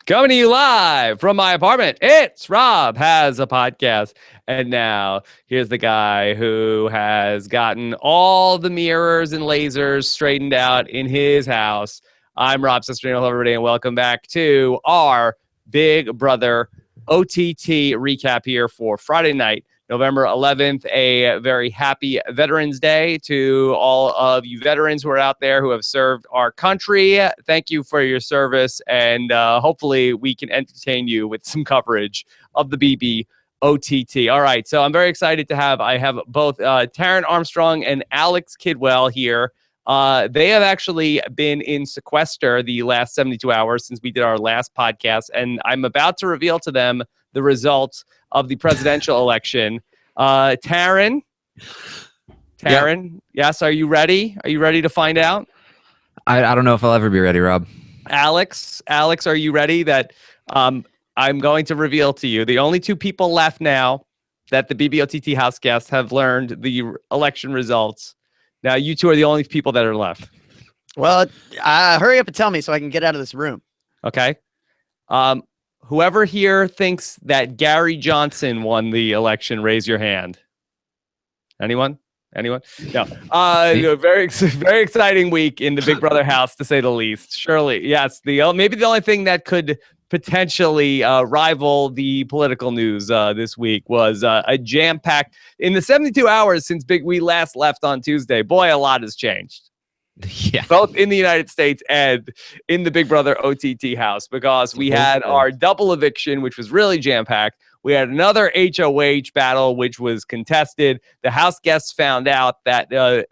Coming to you live from my apartment, it's Rob Has a Podcast. And now here's the guy who has gotten all the mirrors and lasers straightened out in his house. I'm Rob Cesternino. Hello, everybody, and welcome back to our Big Brother OTT recap here for Friday night, November 11th, a very happy Veterans Day to all of you veterans who are out there who have served our country. Thank you for your service, and hopefully we can entertain you with some coverage of the BB OTT. All right, so I'm very excited to have both Taran Armstrong and Alex Kidwell here. They have actually been in sequester the last 72 hours since we did our last podcast, and I'm about to reveal to them the results of the presidential election. Taran, yep. Yes, are you ready? Are you ready to find out? I don't know if I'll ever be ready, Rob. Alex, are you ready? That I'm going to reveal to you the only two people left now that the BBOTT house guests have learned the election results. Now, you two are the only people that are left. Well, hurry up and tell me so I can get out of this room. Okay. Whoever here thinks that Gary Johnson won the election, raise your hand. Anyone? No. Very exciting week in the Big Brother house, to say the least. Surely, yes. Maybe the only thing that could potentially rival the political news this week was a jam-packed, in the 72 hours since we last left on Tuesday. Boy, a lot has changed. Yeah. Both in the United States and in the Big Brother OTT house, because we had our double eviction, which was really jam-packed. We had another HOH battle, which was contested. The House guests found out that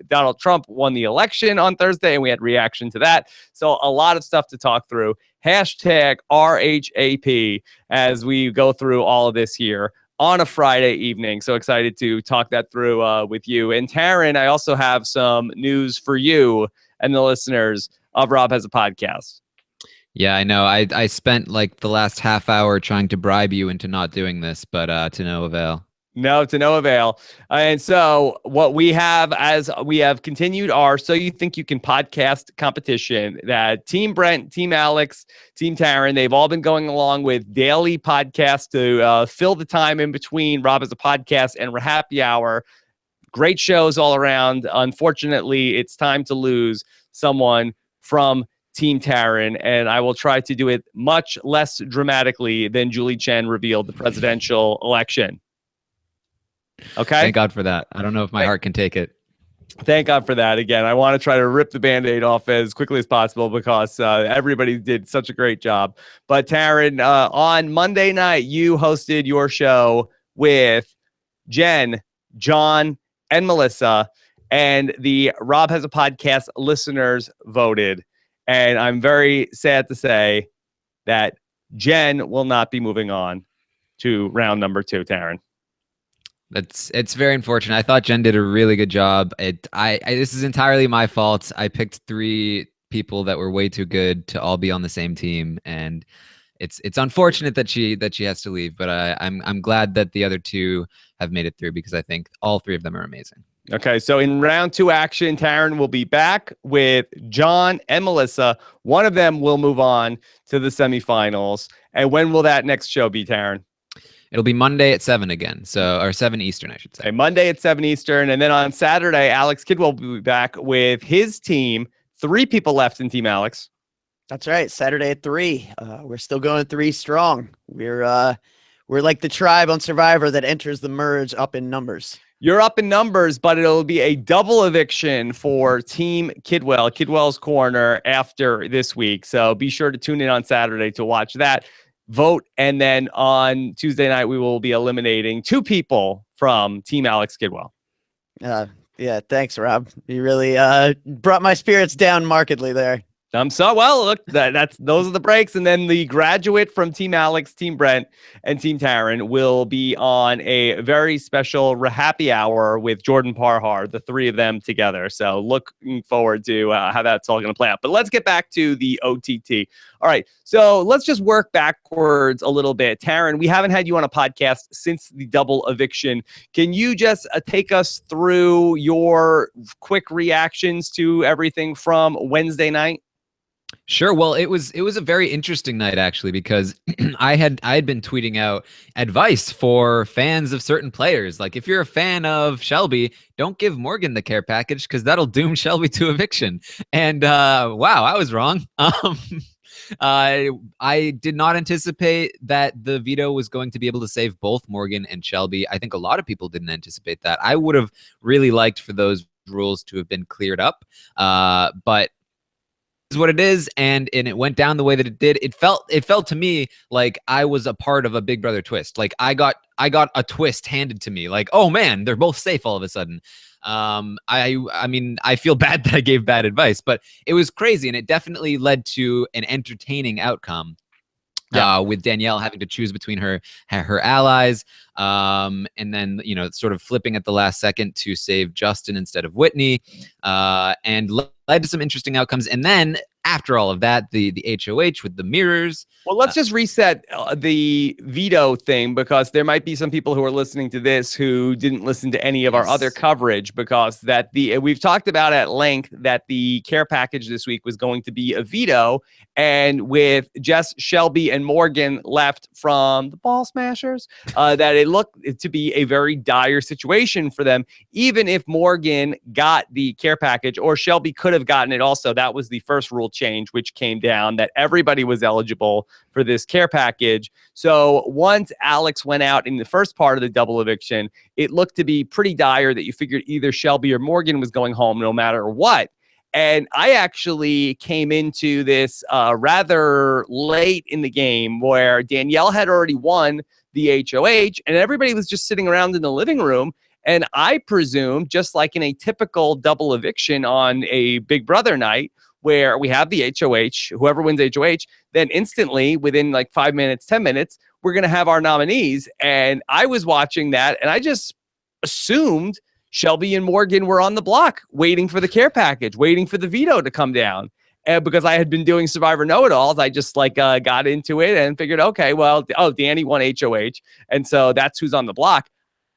Donald Trump won the election on Thursday, and we had reaction to that. So a lot of stuff to talk through. Hashtag RHAP as we go through all of this here on a Friday evening. So excited to talk that through with you. And Taran, I also have some news for you and the listeners of Rob Has a Podcast. Yeah, I know. I spent like the last half hour trying to bribe you into not doing this, but to no avail. No, to no avail. And so what we have, as we have continued our So You Think You Can podcast competition, that Team Brent, Team Alex, Team Taran, they've all been going along with daily podcasts to fill the time in between Rob Has a Podcast and Happy Hour. Great shows all around. Unfortunately, it's time to lose someone from Team Taran, and I will try to do it much less dramatically than Julie Chen revealed the presidential election. Okay. Thank God for that. I don't know if my heart can take it. Thank God for that. Again, I want to try to rip the Band-Aid off as quickly as possible because everybody did such a great job. But Taran, on Monday night, you hosted your show with Jen, John, and Melissa, and the Rob Has a Podcast listeners voted. And I'm very sad to say that Jen will not be moving on to round number 2, Taran. It's very unfortunate. I thought Jen did a really good job. This is entirely my fault. I picked 3 people that were way too good to all be on the same team, and it's unfortunate that she has to leave. But I'm glad that the other 2 have made it through, because I think all 3 of them are amazing. Okay, so in round 2 action, Taran will be back with John and Melissa. One of them will move on to the semifinals. And when will that next show be, Taran? It'll be Monday at 7 again, or 7 Eastern, I should say. Okay, Monday at 7 Eastern. And then on Saturday, Alex Kidwell will be back with his team. 3 people left in Team Alex. That's right. Saturday at 3. We're still going 3 strong. We're like the tribe on Survivor that enters the merge up in numbers. You're up in numbers, but it'll be a double eviction for Team Kidwell, Kidwell's Corner, after this week. So be sure to tune in on Saturday to watch that vote. And then on Tuesday night, we will be eliminating 2 people from Team Alex Kidwell. Yeah, thanks, Rob. You really brought my spirits down markedly there. So well, look, those are the breaks, and then the graduate from Team Alex, Team Brent, and Team Taran will be on a very special happy hour with Jordan Parhar, the 3 of them together. So looking forward to how that's all going to play out. But let's get back to the OTT. All right, so let's just work backwards a little bit. Taran, we haven't had you on a podcast since the double eviction. Can you just take us through your quick reactions to everything from Wednesday night? Sure. Well, it was a very interesting night actually because I had been tweeting out advice for fans of certain players. Like if you're a fan of Shelby, don't give Morgan the care package because that'll doom Shelby to eviction. And wow, I was wrong. I did not anticipate that the veto was going to be able to save both Morgan and Shelby. I think a lot of people didn't anticipate that. I would have really liked for those rules to have been cleared up, but is what it is, and it went down the way that it did. It felt to me like I was a part of a Big Brother twist. Like I got a twist handed to me. Like, oh man, they're both safe all of a sudden. I mean, I feel bad that I gave bad advice, but it was crazy, and it definitely led to an entertaining outcome. Yeah. With Danielle having to choose between her allies, and then sort of flipping at the last second to save Justin instead of Whitney, and led to some interesting outcomes. And then after all of that, the HOH with the mirrors. Well, let's just reset the veto thing, because there might be some people who are listening to this who didn't listen to any of our other coverage, because we've talked about at length that the care package this week was going to be a veto, and with Jess, Shelby, and Morgan left from the Ball Smashers, that it looked to be a very dire situation for them. Even if Morgan got the care package, or Shelby could have gotten it also, that was the first rule change, which came down that everybody was eligible for this care package. So once Alex went out in the first part of the double eviction, it looked to be pretty dire that you figured either Shelby or Morgan was going home no matter what. And I actually came into this rather late in the game, where Danielle had already won the HOH and everybody was just sitting around in the living room. And I presume, just like in a typical double eviction on a Big Brother night, where we have the HOH, whoever wins HOH, then instantly within like 5 minutes, 10 minutes, we're going to have our nominees. And I was watching that and I just assumed Shelby and Morgan were on the block waiting for the care package, waiting for the veto to come down. And because I had been doing Survivor Know-It-Alls, I just got into it and figured, okay, well, Danny won HOH. And so that's who's on the block.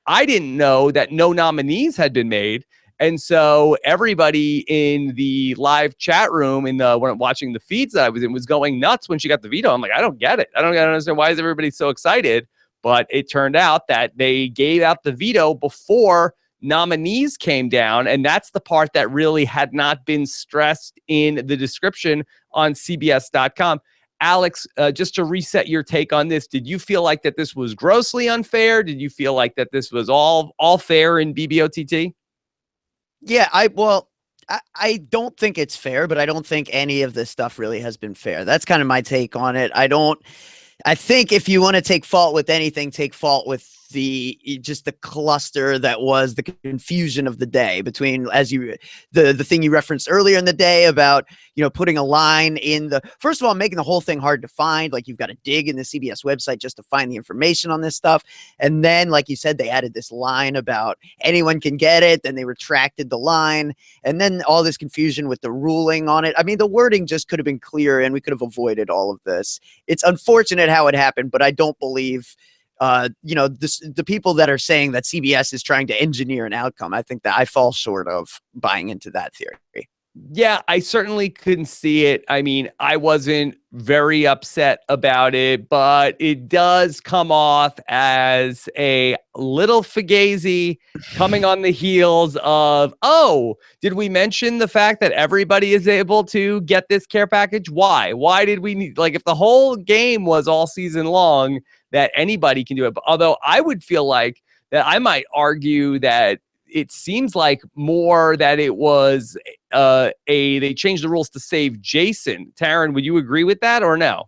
I didn't know that no nominees had been made. And so everybody in the live chat room, when I'm watching the feeds that I was in, was going nuts when she got the veto. I'm like, I don't get it. I don't understand, why is everybody so excited? But it turned out that they gave out the veto before nominees came down. And that's the part that really had not been stressed in the description on CBS.com. Alex, just to reset your take on this, did you feel like that this was grossly unfair? Did you feel like that this was all fair in BBOTT? Yeah, I don't think it's fair, but I don't think any of this stuff really has been fair. That's kind of my take on it. I think if you want to take fault with anything, take fault with the cluster that was the confusion of the day between, the thing you referenced earlier in the day about, putting a line in first of all, making the whole thing hard to find. Like, you've got to dig in the CBS website just to find the information on this stuff. And then, like you said, they added this line about anyone can get it. Then they retracted the line. And then all this confusion with the ruling on it. I mean, the wording just could have been clearer and we could have avoided all of this. It's unfortunate how it happened, but I don't believe the people that are saying that CBS is trying to engineer an outcome. I think that I fall short of buying into that theory. Yeah, I certainly couldn't see it. I mean, I wasn't very upset about it, but it does come off as a little fugazi coming on the heels of, did we mention the fact that everybody is able to get this care package? Why? Why did we need, if the whole game was all season long that anybody can do it? But although I would feel like that I might argue that it seems like more that it was they changed the rules to save Jason. Taran, would you agree with that or no?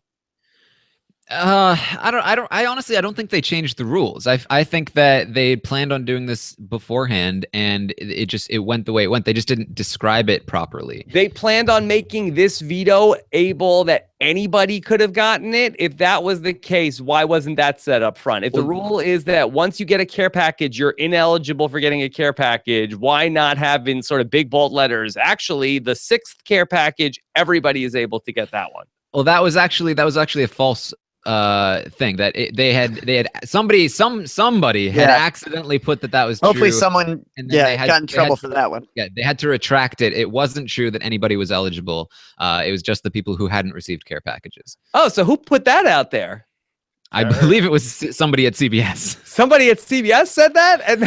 I honestly don't think they changed the rules. I think that they planned on doing this beforehand and it went the way it went. They just didn't describe it properly. They planned on making this veto able that anybody could have gotten it. If that was the case, why wasn't that set up front? If the rule is that once you get a care package, you're ineligible for getting a care package, why not have in sort of big bold letters, actually the 6th care package, everybody is able to get that one? Well, that was actually a false thing that they had somebody had accidentally put that was Hopefully true. someone And then they got in trouble for that one. Yeah, they had to retract it. It wasn't true that anybody was eligible. It was just the people who hadn't received care packages. Oh, so who put that out there? I believe it was somebody at CBS. Somebody at CBS said that, and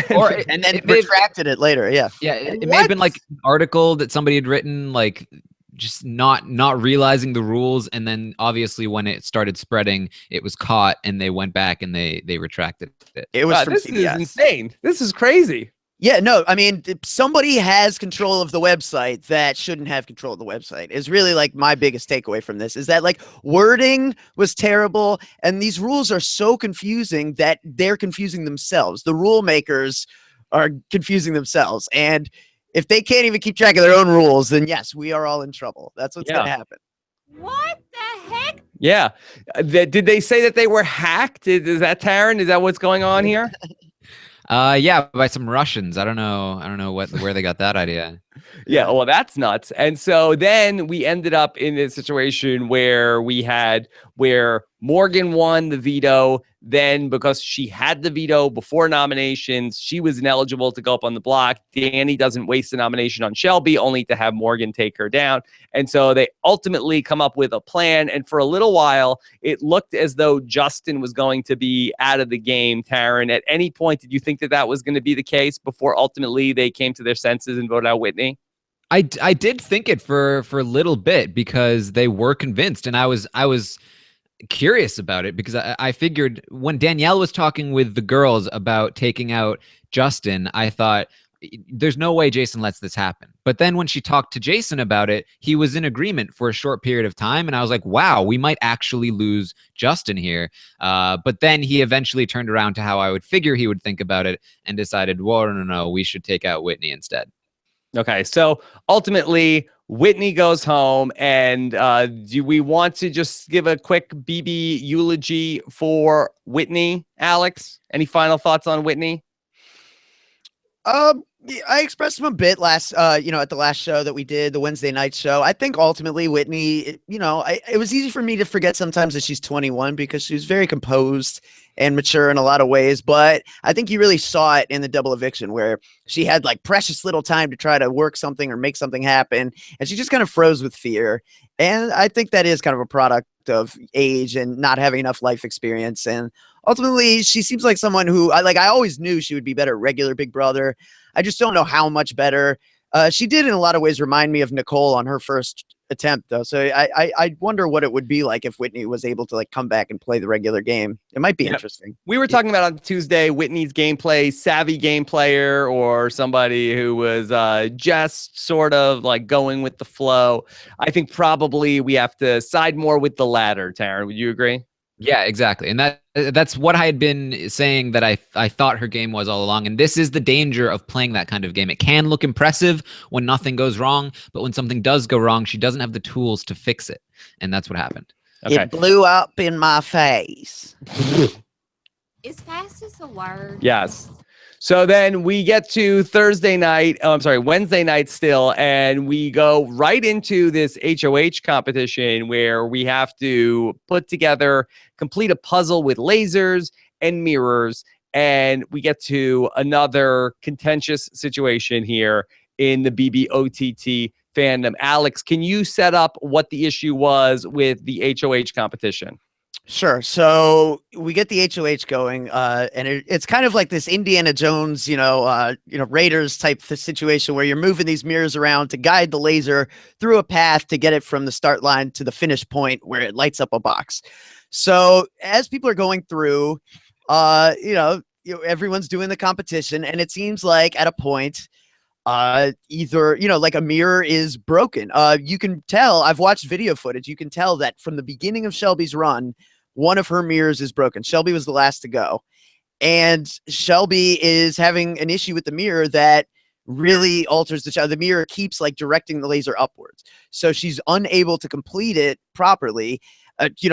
then retracted it later. Yeah, yeah. It may have been like an article that somebody had written, like just not realizing the rules, and then obviously when it started spreading, it was caught, and they went back and they retracted it. It was from this CBS. is insane. This is crazy. Yeah, no, I mean, somebody has control of the website that shouldn't have control of the website is really like my biggest takeaway from this, is that like wording was terrible. And these rules are so confusing that they're confusing themselves. The rule makers are confusing themselves. And if they can't even keep track of their own rules, then yes, we are all in trouble. That's what's going to happen. What the heck? Yeah. Did they say that they were hacked? Is that Taran? Is that what's going on here? Yeah, by some Russians. I don't know where they got that idea. Yeah, well, that's nuts. And so then we ended up in a situation where Morgan won the veto. Then, because she had the veto before nominations, she was ineligible to go up on the block. Danny doesn't waste the nomination on Shelby, only to have Morgan take her down. And so they ultimately come up with a plan. And for a little while, it looked as though Justin was going to be out of the game, Taran. At any point, did you think that was going to be the case before ultimately they came to their senses and voted out Whitney? I did think it for a little bit, because they were convinced, and I was curious about it, because I figured when Danielle was talking with the girls about taking out Justin, I thought there's no way Jason lets this happen. But then when she talked to Jason about it, he was in agreement for a short period of time, and I was like, wow, we might actually lose Justin here. But then he eventually turned around to how I would figure he would think about it and decided, well, no, we should take out Whitney instead. Okay, so ultimately, Whitney goes home, and do we want to just give a quick BB eulogy for Whitney, Alex? Any final thoughts on Whitney? I expressed him a bit last, at the last show that we did, the Wednesday night show. I think ultimately Whitney, it was easy for me to forget sometimes that she's 21, because she was very composed and mature in a lot of ways. But I think you really saw it in the double eviction, where she had like precious little time to try to work something or make something happen. And she just kind of froze with fear. And I think that is kind of a product of age and not having enough life experience. And ultimately, she seems like someone who I always knew she would be better at regular Big Brother. I just don't know how much better. She did in a lot of ways remind me of Nicole on her first attempt, though. So I wonder what it would be like if Whitney was able to like come back and play the regular game. It might be interesting. We were talking about on Tuesday, Whitney's gameplay, savvy game player, or somebody who was just sort of like going with the flow. I think probably we have to side more with the latter, Taran. Would you agree? Yeah, exactly. And that's what I had been saying that I thought her game was all along. And this is the danger of playing that kind of game. It can look impressive when nothing goes wrong, but when something does go wrong, she doesn't have the tools to fix it. And that's what happened. Okay. It blew up in my face. Is fastest a word? Yes. So then we get to Wednesday night still, and we go right into this HOH competition where we have to complete a puzzle with lasers and mirrors, and we get to another contentious situation here in the BBOTT fandom. Alex, can you set up what the issue was with the HOH competition? Sure. So we get the HOH going, and it's kind of like this Indiana Jones, Raiders type situation where you're moving these mirrors around to guide the laser through a path to get it from the start line to the finish point where it lights up a box. So as people are going through, everyone's doing the competition, and it seems like at a point, either, like a mirror is broken. You can tell, I've watched video footage. You can tell that from the beginning of Shelby's run, one of her mirrors is broken. Shelby was the last to go. And Shelby is having an issue with the mirror that really alters the mirror keeps like directing the laser upwards. So she's unable to complete it properly.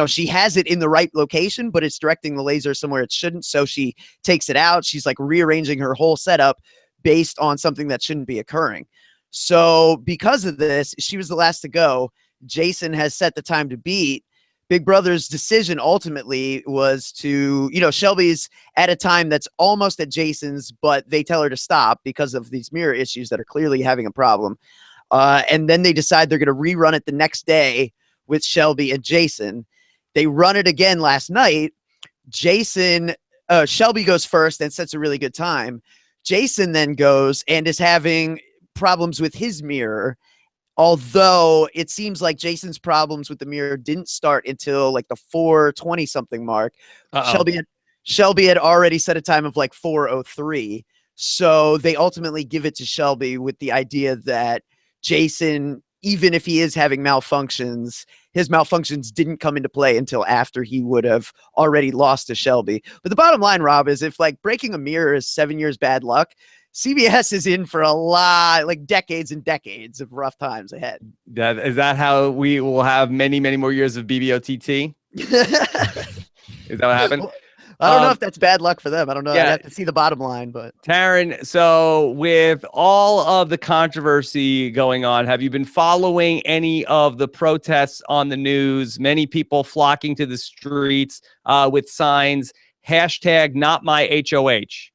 She has it in the right location, but it's directing the laser somewhere it shouldn't. So she takes it out. She's like rearranging her whole setup based on something that shouldn't be occurring. So because of this, she was the last to go. Jason has set the time to beat, Big Brother's decision ultimately was to, Shelby's at a time that's almost at Jason's, but they tell her to stop because of these mirror issues that are clearly having a problem. And then they decide they're going to rerun it the next day with Shelby and Jason. They run it again last night. Shelby goes first and sets a really good time. Jason then goes and is having problems with his mirror. Although it seems like Jason's problems with the mirror didn't start until like the 4:20 something mark. Shelby had already set a time of like 4:03. So they ultimately give it to Shelby with the idea that Jason, even if he is having malfunctions, his malfunctions didn't come into play until after he would have already lost to Shelby. But the bottom line, Rob, is if like breaking a mirror is 7 years bad luck, CBS is in for a lot, like decades and decades of rough times ahead. Is that how we will have many, many more years of BBOTT? Is that what happened? I don't know if that's bad luck for them. I don't know. Yeah. I have to see the bottom line, but Taran, so with all of the controversy going on, have you been following any of the protests on the news? Many people flocking to the streets with signs, hashtag not my HOH.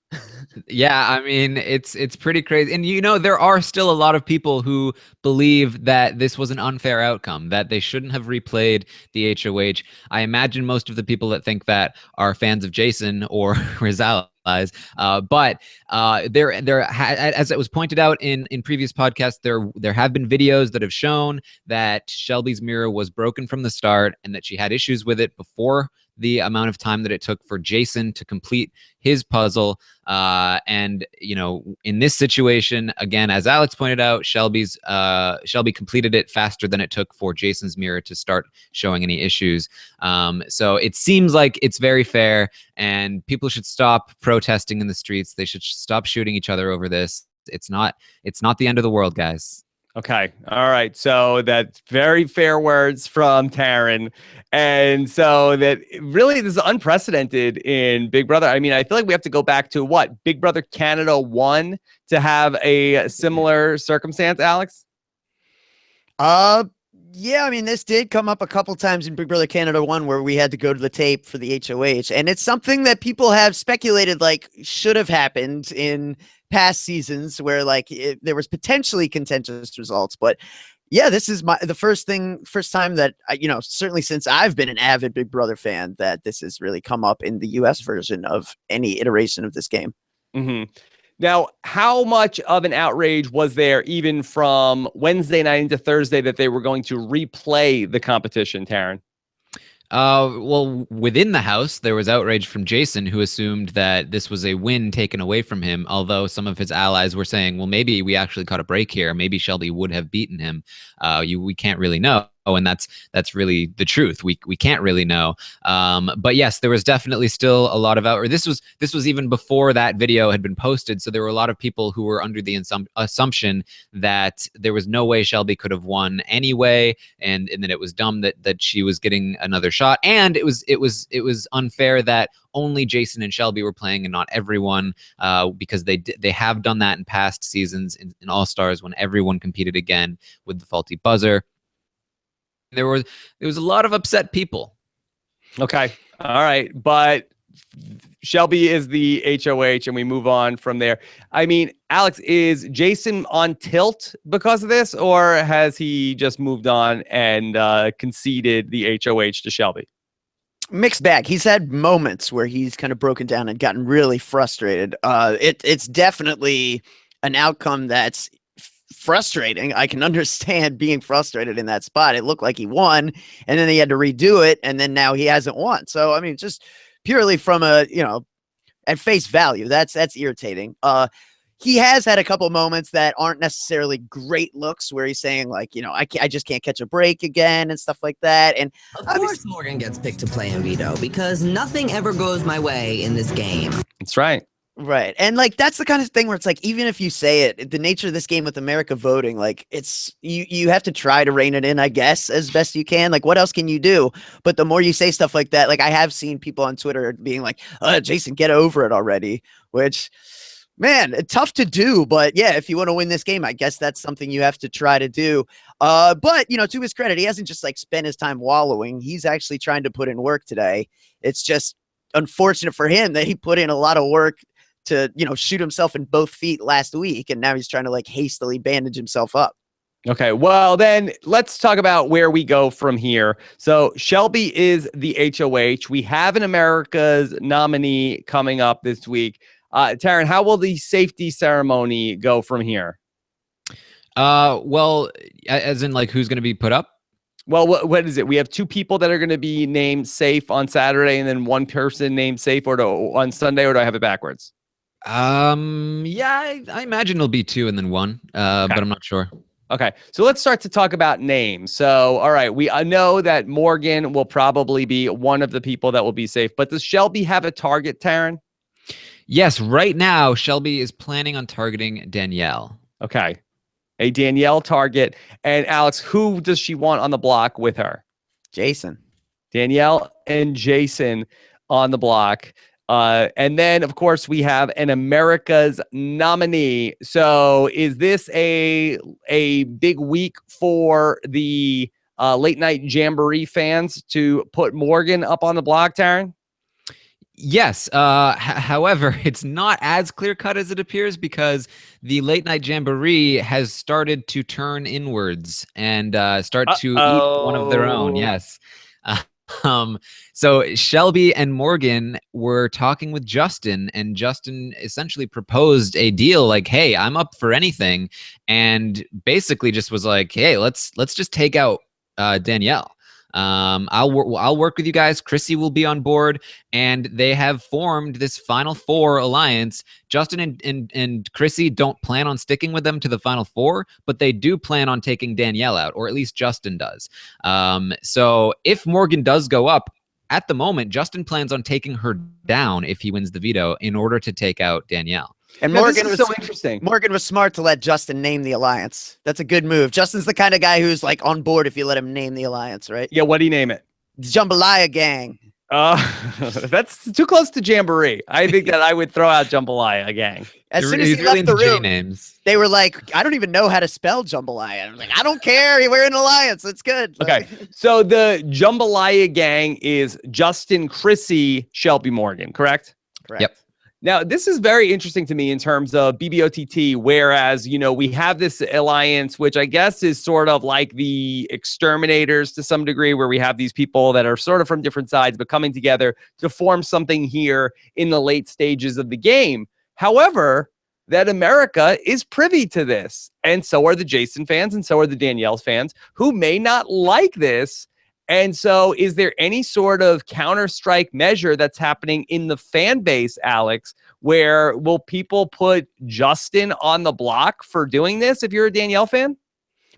Yeah, I mean, it's pretty crazy. And there are still a lot of people who believe that this was an unfair outcome, that they shouldn't have replayed the HOH. I imagine most of the people that think that are fans of Jason or his allies. But as it was pointed out in previous podcasts, there have been videos that have shown that Shelby's mirror was broken from the start and that she had issues with it before the amount of time that it took for Jason to complete his puzzle. And in this situation, again, as Alex pointed out, Shelby completed it faster than it took for Jason's mirror to start showing any issues. So it seems like it's very fair, and people should stop protesting in the streets. They should stop shooting each other over this. It's not the end of the world, guys. Okay. All right. So that's very fair words from Taran. And so that really this is unprecedented in Big Brother. I mean, I feel like we have to go back to what? Big Brother Canada 1 to have a similar circumstance, Alex? Yeah, I mean, this did come up a couple times in Big Brother Canada 1 where we had to go to the tape for the HOH. And it's something that people have speculated like should have happened in past seasons where like there was potentially contentious results. But yeah, this is the first time that, certainly since I've been an avid Big Brother fan, that this has really come up in the US version of any iteration of this game. Mm-hmm. Now, how much of an outrage was there even from Wednesday night into Thursday that they were going to replay the competition, Taran? Well, within the house, there was outrage from Jason, who assumed that this was a win taken away from him, although some of his allies were saying, well, maybe we actually caught a break here. Maybe Shelby would have beaten him. We can't really know. And that's really the truth. We can't really know. But yes, there was definitely still a lot of outrage. This was even before that video had been posted. So there were a lot of people who were under the assumption that there was no way Shelby could have won anyway, and that it was dumb that she was getting another shot. And it was unfair that only Jason and Shelby were playing and not everyone, because they have done that in past seasons in All Stars when everyone competed again with the faulty buzzer. There was a lot of upset people. Okay. All right. But Shelby is the HOH and we move on from there. I mean, Alex, is Jason on tilt because of this, or has he just moved on and conceded the HOH to Shelby? Mixed bag. He's had moments where he's kind of broken down and gotten really frustrated. It's definitely an outcome that's frustrating. I can understand being frustrated in that spot. It looked like he won, and then he had to redo it, and then now he hasn't won. So I mean, just purely from a at face value, that's irritating. He has had a couple moments that aren't necessarily great looks where he's saying like, I just can't catch a break again and stuff like that. And of course Morgan gets picked to play in veto because nothing ever goes my way in this game. That's right. Right. And like, that's the kind of thing where it's like, even if you say it, the nature of this game with America voting, like it's, you have to try to rein it in, I guess, as best you can. Like, what else can you do? But the more you say stuff like that, like I have seen people on Twitter being like, Jason, get over it already, which Man, tough to do, but yeah, if you want to win this game, I guess that's something you have to try to do. But to his credit, he hasn't just like spent his time wallowing. He's actually trying to put in work today. It's just unfortunate for him that he put in a lot of work to, shoot himself in both feet last week, and now he's trying to like hastily bandage himself up. Okay, well then let's talk about where we go from here. So Shelby is the HOH. We have an America's nominee coming up this week. Taran, how will the safety ceremony go from here? Well, as in like who's going to be put up? Well, what is it? We have two people that are going to be named safe on Saturday, and then one person named safe on Sunday, or do I have it backwards? Yeah, I imagine it'll be two and then one, but I'm not sure. Okay, so let's start to talk about names. So, all right, we know that Morgan will probably be one of the people that will be safe, but does Shelby have a target, Taran? Yes, right now, Shelby is planning on targeting Danielle. Okay, a Danielle target. And Alex, who does she want on the block with her? Jason. Danielle and Jason on the block. And then, of course, we have an America's nominee. So is this a big week for the late night Jamboree fans to put Morgan up on the block, Taran? Yes. However, it's not as clear cut as it appears because the late night Jamboree has started to turn inwards and start to eat one of their own. Yes. So Shelby and Morgan were talking with Justin, and Justin essentially proposed a deal like, hey, I'm up for anything. And basically just was like, hey, let's just take out Danielle. I'll work with you guys. Chrissy will be on board, and they have formed this Final Four alliance. Justin and Chrissy don't plan on sticking with them to the Final Four, but they do plan on taking Danielle out, or at least Justin does. So if Morgan does go up, at the moment, Justin plans on taking her down if he wins the veto in order to take out Danielle. And Now, Morgan this was is so interesting. Morgan was smart to let Justin name the alliance. That's a good move. Justin's the kind of guy who's like on board if you let him name the alliance, right? Yeah, what do you name it? Jambalaya Gang. That's too close to Jamboree. I think that I would throw out Jambalaya Gang. As soon as He's he really left the into J room, names. they were like, I don't even know how to spell jambalaya. I'm like, I don't care. We're in alliance. It's good. Okay, so the Jambalaya Gang is Justin, Chrissy, Shelby, Morgan, correct? Correct. Yep. Now, this is very interesting to me in terms of BBOTT, whereas, we have this alliance, which I guess is sort of like the exterminators to some degree, where we have these people that are sort of from different sides, but coming together to form something here in the late stages of the game. However, that America is privy to this, and so are the Jason fans, and so are the Danielle's fans, who may not like this. And so is there any sort of counter-strike measure that's happening in the fan base, Alex, where will people put Justin on the block for doing this if you're a Danielle fan?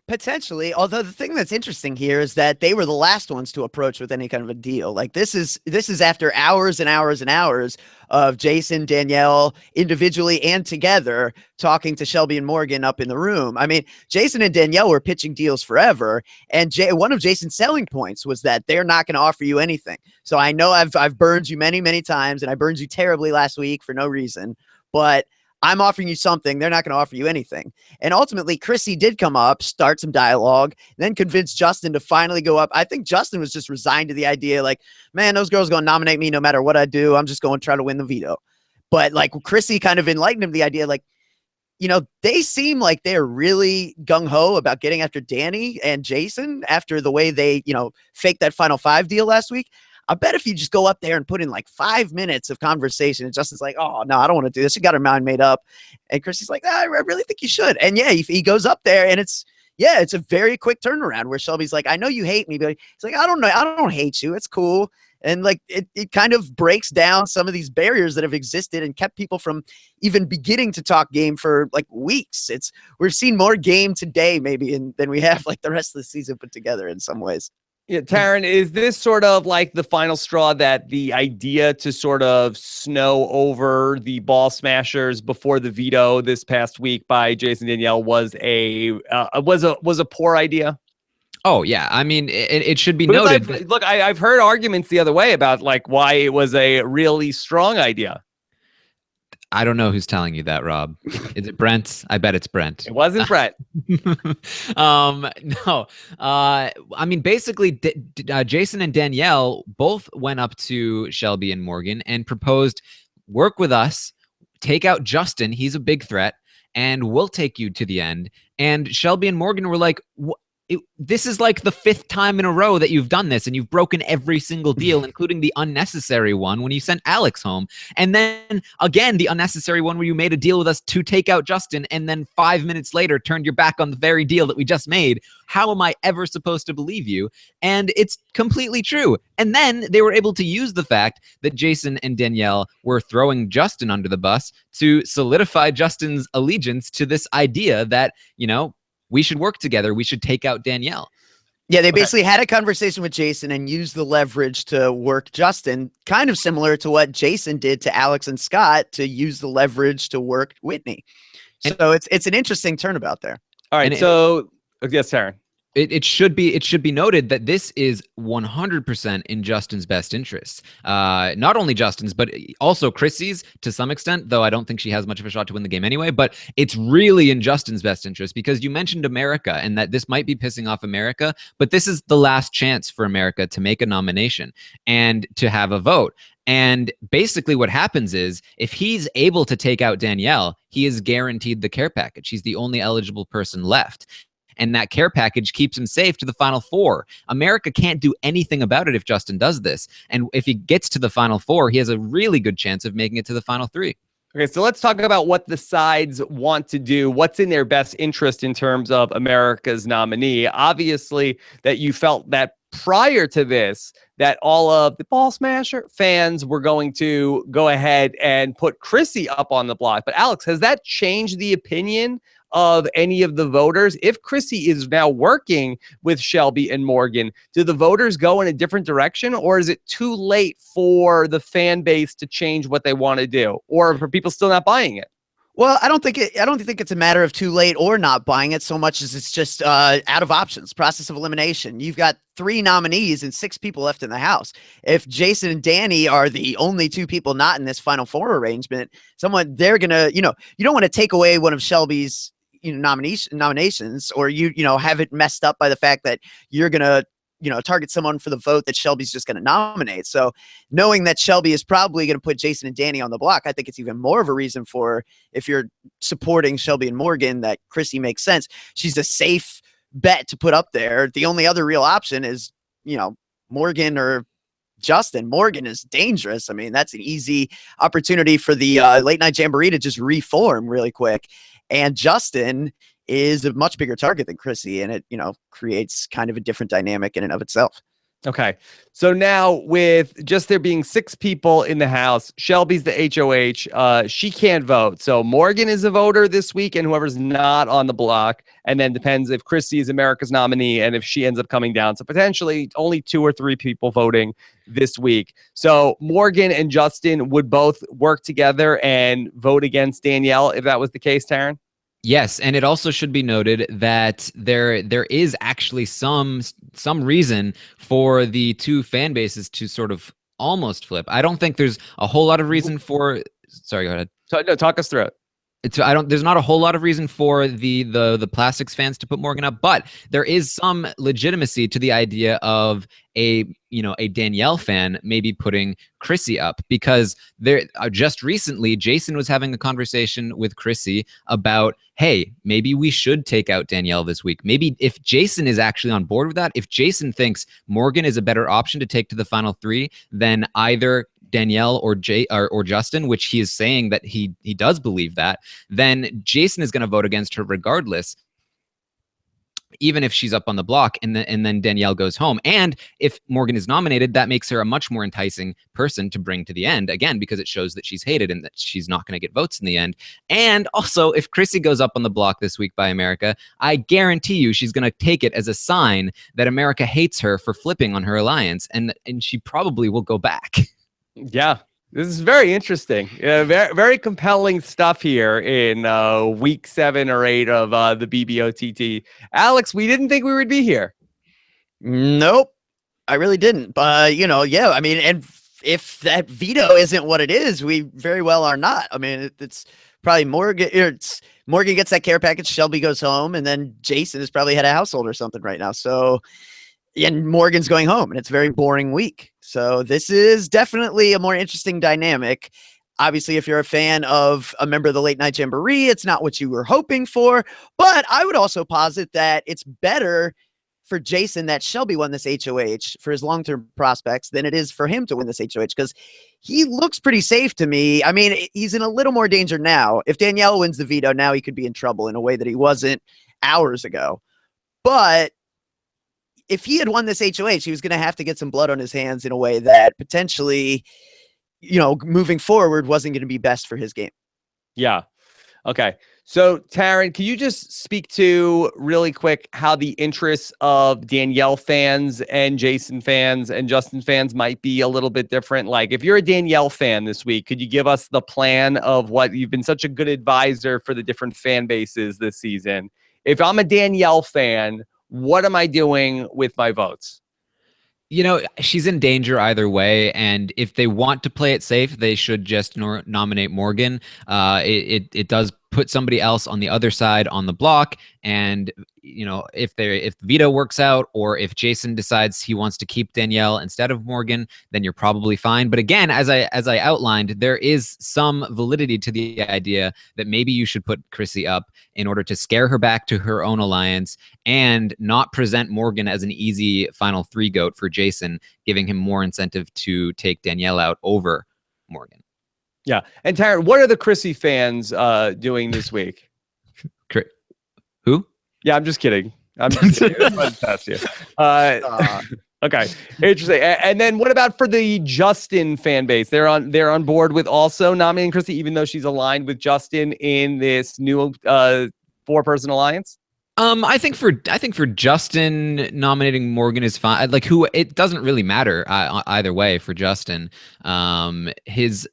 Potentially, although the thing that's interesting here is that they were the last ones to approach with any kind of a deal. Like this is after hours and hours and hours of Jason, Danielle individually and together talking to Shelby and Morgan up in the room. I mean, Jason and Danielle were pitching deals forever, and one of Jason's selling points was that they're not going to offer you anything. So I know I've burned you many, many times, and I burned you terribly last week for no reason, but I'm offering you something. They're not going to offer you anything. And ultimately, Chrissy did come up, start some dialogue, then convince Justin to finally go up. I think Justin was just resigned to the idea, like, man, those girls going to nominate me no matter what I do. I'm just going to try to win the veto. But like Chrissy kind of enlightened him the idea, like, they seem like they're really gung-ho about getting after Danny and Jason after the way they, faked that Final Five deal last week. I bet if you just go up there and put in like 5 minutes of conversation, and Justin's like, oh, no, I don't want to do this. She got her mind made up. And Chrissy's like, I really think you should. And yeah, he goes up there, and it's a very quick turnaround where Shelby's like, I know you hate me, but he's like, I don't know. I don't hate you. It's cool. And like, it kind of breaks down some of these barriers that have existed and kept people from even beginning to talk game for like weeks. We've seen more game today maybe than we have like the rest of the season put together in some ways. Yeah, Taran, is this sort of like the final straw that the idea to sort of snow over the ball smashers before the veto this past week by Jason Danielle was a poor idea? Oh yeah, I mean it should be noted. Look, I've heard arguments the other way about like why it was a really strong idea. I don't know who's telling you that, Rob. Is it Brent? I bet it's Brent. It wasn't Brett. No. I mean, basically, Jason and Danielle both went up to Shelby and Morgan and proposed, work with us, take out Justin. He's a big threat, and we'll take you to the end. And Shelby and Morgan were like, this is like the 5th time in a row that you've done this, and you've broken every single deal, including the unnecessary one when you sent Alex home. And then again, the unnecessary one where you made a deal with us to take out Justin, and then 5 minutes later turned your back on the very deal that we just made. How am I ever supposed to believe you? And it's completely true. And then they were able to use the fact that Jason and Danielle were throwing Justin under the bus to solidify Justin's allegiance to this idea that, we should work together. We should take out Danielle. Yeah, they basically had a conversation with Jason and used the leverage to work Justin, kind of similar to what Jason did to Alex and Scott to use the leverage to work Whitney. So it's an interesting turnabout there. All right. So yes, Taran. It should be noted that this is 100% in Justin's best interests. Not only Justin's, but also Chrissy's to some extent, though I don't think she has much of a shot to win the game anyway. But it's really in Justin's best interest because you mentioned America and that this might be pissing off America, but this is the last chance for America to make a nomination and to have a vote. And basically what happens is if he's able to take out Danielle, he is guaranteed the care package. He's the only eligible person left. And that care package keeps him safe to the Final Four. America can't do anything about it if Justin does this. And if he gets to the Final Four, he has a really good chance of making it to the Final Three. Okay, so let's talk about what the sides want to do. What's in their best interest in terms of America's nominee? Obviously, that you felt that prior to this, that all of the Ball Smasher fans were going to go ahead and put Chrissy up on the block. But Alex, has that changed the opinion of any of the voters? If Chrissy is now working with Shelby and Morgan, do the voters go in a different direction, or is it too late for the fan base to change what they want to do, or for people still not buying it? Well, I don't think it's a matter of too late or not buying it so much as it's just out of options, process of elimination. You've got 3 nominees and 6 people left in the House. If Jason and Danny are the only 2 people not in this Final Four arrangement, they're gonna, you don't want to take away one of Shelby's nominations, or have it messed up by the fact that you're gonna target someone for the vote that Shelby's just going to nominate. So knowing that Shelby is probably going to put Jason and Danny on the block, I think it's even more of a reason for, if you're supporting Shelby and Morgan, that Chrissy makes sense. She's a safe bet to put up there. The only other real option is, Morgan or Justin. Morgan is dangerous. I mean, that's an easy opportunity for the late night jamboree to just reform really quick. And Justin is a much bigger target than Chrissy, and it, creates kind of a different dynamic in and of itself. Okay. So now with just there being 6 people in the House, Shelby's the HOH. She can't vote. So Morgan is a voter this week, and whoever's not on the block. And then depends if Chrissy is America's nominee and if she ends up coming down. So potentially only 2 or 3 people voting this week. So Morgan and Justin would both work together and vote against Danielle if that was the case, Taran? Yes, and it also should be noted that there is actually some reason for the 2 fan bases to sort of almost flip. I don't think there's a whole lot of reason for. Sorry, go ahead. No, talk us through it. There's not a whole lot of reason for the Plastics fans to put Morgan up, but there is some legitimacy to the idea of a Danielle fan maybe putting Chrissy up, because there just recently Jason was having a conversation with Chrissy about, hey, maybe we should take out Danielle this week. Maybe if Jason is actually on board with that, if Jason thinks Morgan is a better option to take to the Final Three than either Danielle or Justin, which he is saying that he does believe that, then Jason is going to vote against her regardless, even if she's up on the block, and then Danielle goes home. And if Morgan is nominated, that makes her a much more enticing person to bring to the end, again, because it shows that she's hated and that she's not going to get votes in the end. And also, if Chrissy goes up on the block this week by America, I guarantee you she's going to take it as a sign that America hates her for flipping on her alliance, and she probably will go back. Yeah, this is very interesting. Very, very compelling stuff here in week 7 or 8 of the BBOTT. Alex, we didn't think we would be here. Nope, I really didn't. But yeah, I mean, and if that veto isn't what it is, we very well are not. I mean, it's probably Morgan. Morgan gets that care package. Shelby goes home, and then Jason has probably had a household or something right now. So, and Morgan's going home, and it's a very boring week. So this is definitely a more interesting dynamic. Obviously, if you're a fan of a member of the Late Night Jamboree, it's not what you were hoping for. But I would also posit that it's better for Jason that Shelby won this HOH for his long-term prospects than it is for him to win this HOH, because he looks pretty safe to me. I mean, he's in a little more danger now. If Danielle wins the veto, now he could be in trouble in a way that he wasn't hours ago. But if he had won this HOH, he was going to have to get some blood on his hands in a way that potentially, moving forward wasn't going to be best for his game. Yeah. Okay. So, Taran, can you just speak to really quick how the interests of Danielle fans and Jason fans and Justin fans might be a little bit different? Like, if you're a Danielle fan this week, could you give us the plan of what you've been such a good advisor for the different fan bases this season? If I'm a Danielle fan, what am I doing with my votes? She's in danger either way, and if they want to play it safe, they should just nominate Morgan. It does put somebody else on the other side on the block, and if the veto works out, or if Jason decides he wants to keep Danielle instead of Morgan, then you're probably fine. But again, as I outlined, there is some validity to the idea that maybe you should put Chrissy up in order to scare her back to her own alliance and not present Morgan as an easy final 3 goat for Jason, giving him more incentive to take Danielle out over Morgan. Yeah. And Taran, what are the Chrissy fans doing this week? Who? Yeah, I'm just kidding. I'm just kidding. Past you. Okay, interesting. And then what about for the Justin fan base? They're on board with also nominating Chrissy, even though she's aligned with Justin in this new 4-person alliance. I think for Justin, nominating Morgan is fine. It doesn't really matter either way for Justin. His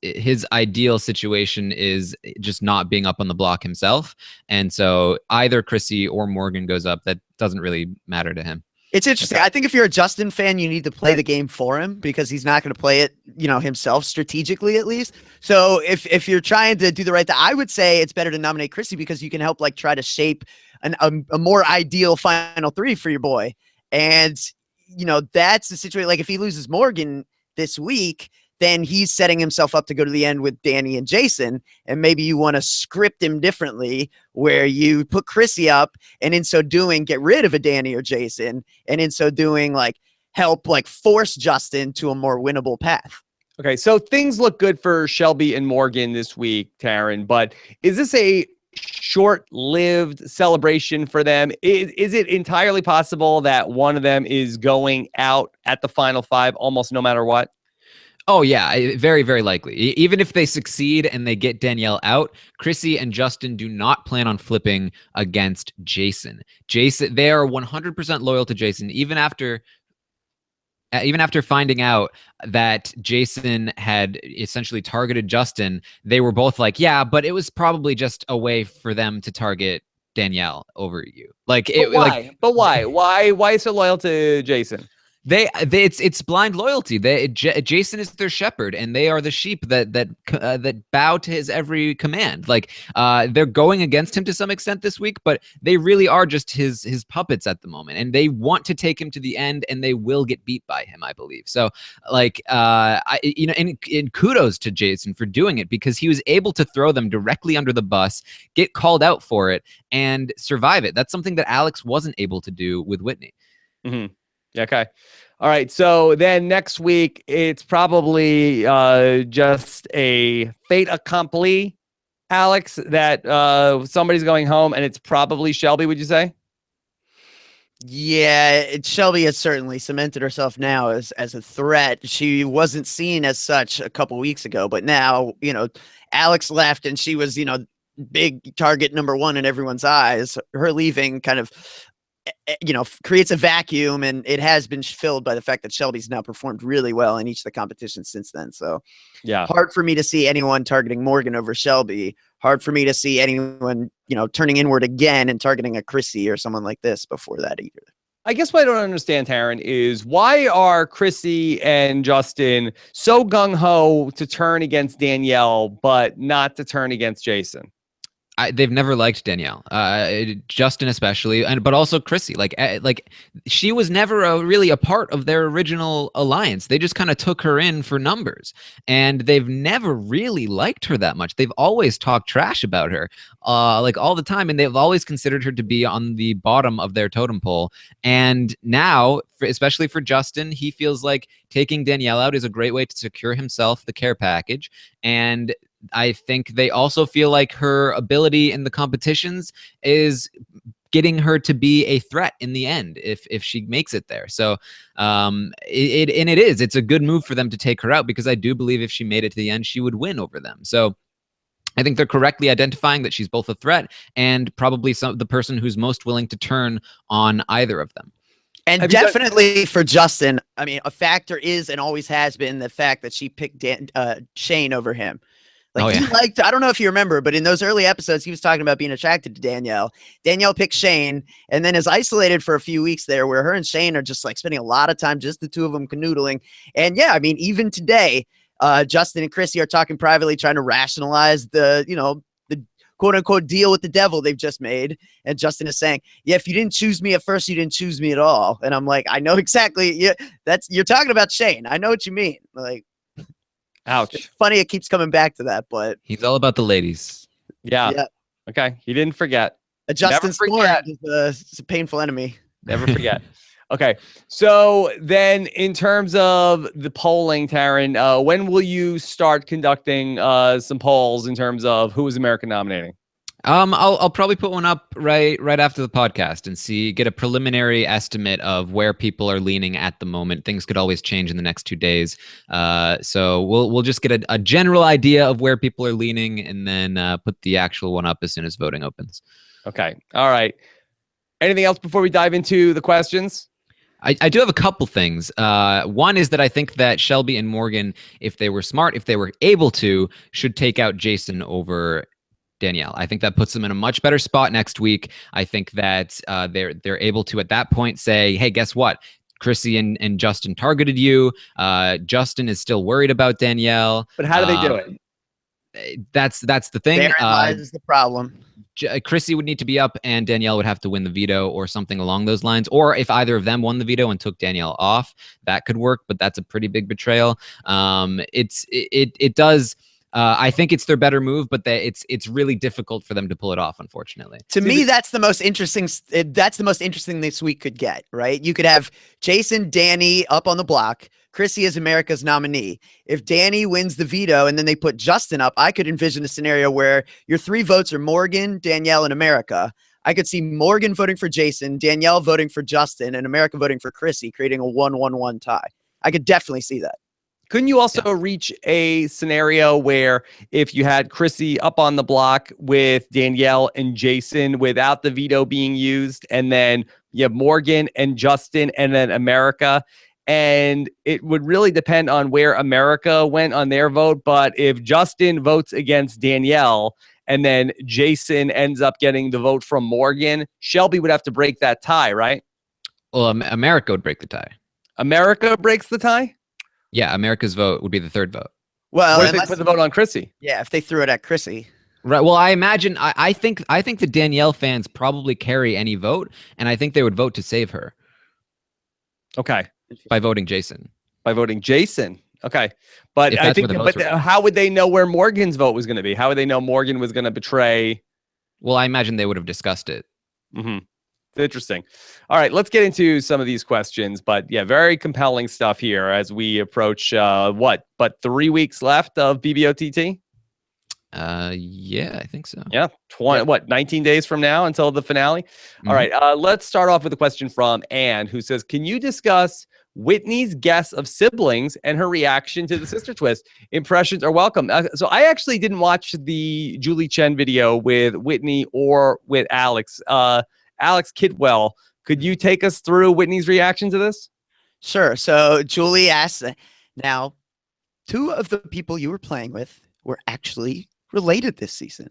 ideal situation is just not being up on the block himself, and so either Chrissy or Morgan goes up. That doesn't really matter to him. It's interesting. I think if you're a Justin fan, you need to play the game for him, because he's not going to play it, himself strategically, at least. So if you're trying to do the right thing, I would say it's better to nominate Chrissy, because you can help try to shape a more ideal final 3 for your boy. And, that's the situation. If he loses Morgan this week, then he's setting himself up to go to the end with Danny and Jason. And maybe you want to script him differently, where you put Chrissy up, and in so doing, get rid of a Danny or Jason. And in so doing, help force Justin to a more winnable path. Okay. So things look good for Shelby and Morgan this week, Taran, but is this a short-lived celebration for them? Is it entirely possible that one of them is going out at the final 5 almost no matter what? Oh, yeah, very, very likely. Even if they succeed and they get Danielle out, Chrissy and Justin do not plan on flipping against Jason. They are 100% loyal to Jason, even after finding out that Jason had essentially targeted Justin. They were both like, yeah, but it was probably just a way for them to target Danielle over you. But why? Why so loyal to Jason? It's blind loyalty. Jason is their shepherd, and they are the sheep that bow to his every command. They're going against him to some extent this week, but they really are just his puppets at the moment, and they want to take him to the end, and they will get beat by him, I believe. So, and kudos to Jason for doing it, because he was able to throw them directly under the bus, get called out for it, and survive it. That's something that Alex wasn't able to do with Whitney. Mm-hmm. Okay. All right. So then next week, it's probably just a fait accompli, Alex, that somebody's going home, and it's probably Shelby, would you say? Yeah, Shelby has certainly cemented herself now as a threat. She wasn't seen as such a couple weeks ago, but now, Alex left, and she was, big target number 1 in everyone's eyes. Her leaving kind of creates a vacuum, and it has been filled by the fact that Shelby's now performed really well in each of the competitions since then. So yeah, hard for me to see anyone targeting Morgan over Shelby. Hard for me to see anyone, turning inward again and targeting a Chrissy or someone like this before that either. I guess what I don't understand, Taran, is why are Chrissy and Justin so gung-ho to turn against Danielle, but not to turn against Jason? They've never liked Danielle, Justin especially, but also Chrissy. Like she was never really a part of their original alliance. They just kind of took her in for numbers, and they've never really liked her that much. They've always talked trash about her, like all the time, and they've always considered her to be on the bottom of their totem pole. And now, especially for Justin, he feels like taking Danielle out is a great way to secure himself the care package. And I think they also feel like her ability in the competitions is getting her to be a threat in the end if she makes it there. So it's a good move for them to take her out, because I do believe if she made it to the end, she would win over them. So I think they're correctly identifying that she's both a threat and probably the person who's most willing to turn on either of them. And definitely for Justin, I mean, a factor is and always has been the fact that she picked Shane over him. Like, he liked, I don't know if you remember, but in those early episodes, he was talking about being attracted to Danielle. Danielle picked Shane and then is isolated for a few weeks there, where her and Shane are just like spending a lot of time, just the two of them canoodling. And yeah, I mean, even today, Justin and Chrissy are talking privately, trying to rationalize the, the quote unquote deal with the devil they've just made. And Justin is saying, yeah, if you didn't choose me at first, you didn't choose me at all. And I'm like, I know exactly. Yeah, you're talking about Shane. I know what you mean. Like, ouch. It's funny it keeps coming back to that, but he's all about the ladies. Yeah. Okay. He didn't forget. Justin Scorn is a painful enemy. Never forget. Okay. So then in terms of the polling, Taran, when will you start conducting some polls in terms of who is America nominating? I'll probably put one up right after the podcast and get a preliminary estimate of where people are leaning at the moment. Things could always change in the next 2 days, so we'll just get a general idea of where people are leaning, and then put the actual one up as soon as voting opens. Okay. All right. Anything else before we dive into the questions? I do have a couple things. One is that I think that Shelby and Morgan, if they were smart, if they were able to, should take out Jason over Danielle. I think that puts them in a much better spot next week. I think that they're able to at that point say, hey, guess what? Chrissy and Justin targeted you. Justin is still worried about Danielle. But how do they do it? That's the thing. Therein lies the problem. Chrissy would need to be up, and Danielle would have to win the veto or something along those lines. Or if either of them won the veto and took Danielle off, that could work. But that's a pretty big betrayal. It does. I think it's their better move, but it's really difficult for them to pull it off, unfortunately. To me, that's the most interesting. That's the most interesting this week could get, right? You could have Jason, Danny up on the block. Chrissy is America's nominee. If Danny wins the veto and then they put Justin up, I could envision a scenario where your 3 votes are Morgan, Danielle, and America. I could see Morgan voting for Jason, Danielle voting for Justin, and America voting for Chrissy, creating a 1-1-1 tie. I could definitely see that. Couldn't you also reach a scenario where if you had Chrissy up on the block with Danielle and Jason without the veto being used, and then you have Morgan and Justin and then America, and it would really depend on where America went on their vote. But if Justin votes against Danielle and then Jason ends up getting the vote from Morgan, Shelby would have to break that tie, right? Well, America would break the tie. America breaks the tie? Yeah, America's vote would be the 3rd vote. Well, what if they put the vote on Chrissy? Yeah, if they threw it at Chrissy. Right. Well, I imagine I think the Danielle fans probably carry any vote, and I think they would vote to save her. Okay. By voting Jason. By voting Jason. Okay. But I think, how would they know where Morgan's vote was going to be? How would they know Morgan was going to betray? Well, I imagine they would have discussed it. Mm-hmm. Interesting. All right, let's get into some of these questions. But yeah, very compelling stuff here as we approach 3 weeks left of BBOTT? Yeah, I think so. Yeah, 19 days from now until the finale. All right, let's start off with a question from Anne, who says, can you discuss Whitney's guess of siblings and her reaction to the sister twist? Impressions are welcome. So I actually didn't watch the Julie Chen video with Whitney or with Alex. Alex Kidwell, could you take us through Whitney's reaction to this? Sure. So Julie asks, now, 2 of the people you were playing with were actually related this season.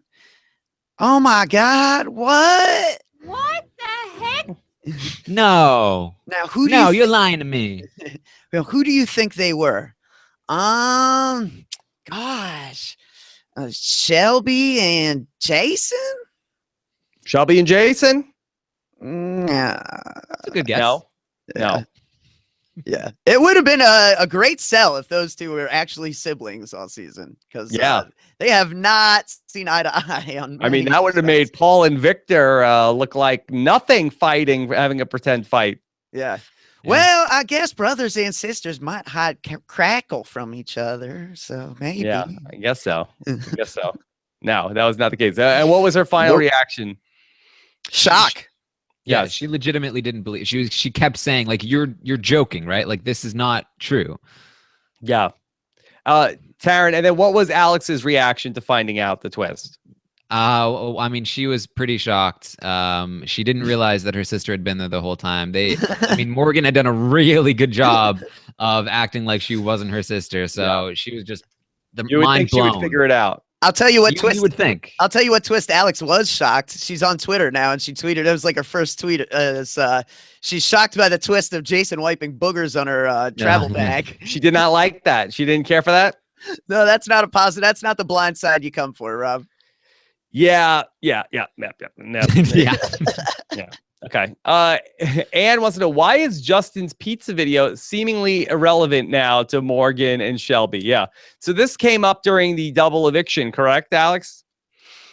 Oh my God. What? What the heck? No. Now, who do No, you you're lying to me. well, who do you think they were? Gosh, Shelby and Jason. Shelby and Jason? Yeah, That's a good guess. No. yeah. It would have been a great sell if those two were actually siblings all season, because they have not seen eye to eye on. I mean, many that would have made aspects. Paul and Victor look like nothing fighting, having a pretend fight. Yeah. Yeah. Well, I guess brothers and sisters might hide crackle from each other, so maybe. Yeah, I guess so. No, that was not the case. And what was her final Nope. reaction? Shock. Yeah, Yes. she legitimately didn't believe. She kept saying like, "You're joking, right? Like this is not true." Yeah. Taran, and then what was Alex's reaction to finding out the twist? I mean, she was pretty shocked. She didn't realize that her sister had been there the whole time. I mean, Morgan had done a really good job of acting like she wasn't her sister. So she was just You would mind think blown. she would figure it out. I'll tell you what twist. You would think. I'll tell you what twist. Alex was shocked. She's on Twitter now, and she tweeted. It was like her first tweet. She's shocked by the twist of Jason wiping boogers on her travel bag. She did not like that. She didn't care for that. No, that's not a positive. That's not the blind side you come for, Rob. Yeah. Yeah. Okay. Anne wants to know, why is Justin's pizza video seemingly irrelevant now to Morgan and Shelby? Yeah. So this came up during the double eviction, correct, Alex?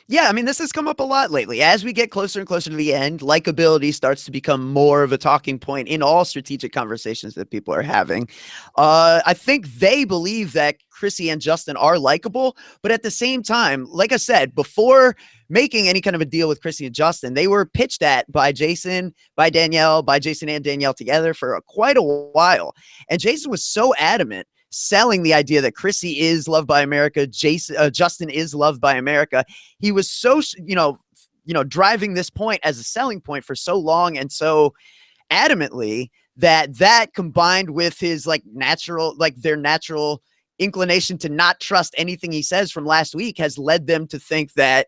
Yeah, I mean, this has come up a lot lately. As we get closer and closer to the end, likability starts to become more of a talking point in all strategic conversations that people are having. I think they believe that Chrissy and Justin are likable, but at the same time, like I said, before making any kind of a deal with Chrissy and Justin, they were pitched at by Jason, by Danielle, by Jason and Danielle together for quite a while. And Jason was so adamant selling the idea that Chrissy is loved by America, Justin is loved by America. He was so, driving this point as a selling point for so long and so adamantly that combined with his their natural inclination to not trust anything he says from last week has led them to think that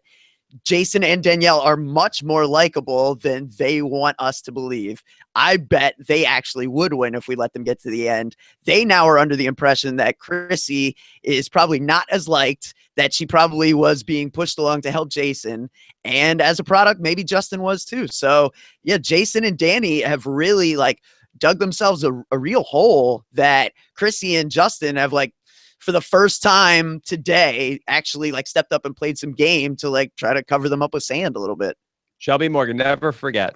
Jason and Danielle are much more likable than they want us to believe. I bet they actually would win if we let them get to the end. They now are under the impression that Chrissy is probably not as liked, that she probably was being pushed along to help Jason. And as a product, maybe Justin was too. So yeah, Jason and Danny have really dug themselves a real hole that Chrissy and Justin have for the first time today, actually stepped up and played some game to try to cover them up with sand a little bit. Shelby Morgan, never forget.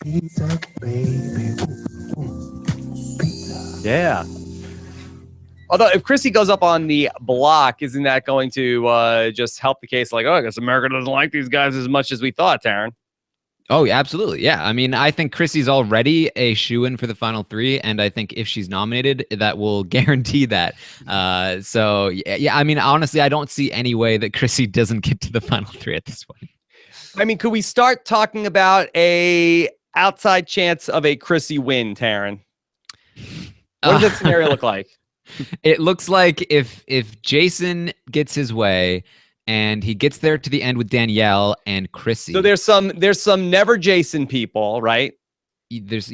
Pizza, baby. Yeah. Although if Chrissy goes up on the block, isn't that going to just help the case? I guess America doesn't like these guys as much as we thought, Taran. Oh, yeah, absolutely. Yeah. I mean, I think Chrissy's already a shoo-in for the final three. And I think if she's nominated, that will guarantee that. So, yeah, I mean, honestly, I don't see any way that Chrissy doesn't get to the final three at this point. I mean, could we start talking about a outside chance of a Chrissy win, Taran? What does that scenario look like? It looks like if Jason gets his way, and he gets there to the end with Danielle and Chrissy. So there's some never Jason people, right? There's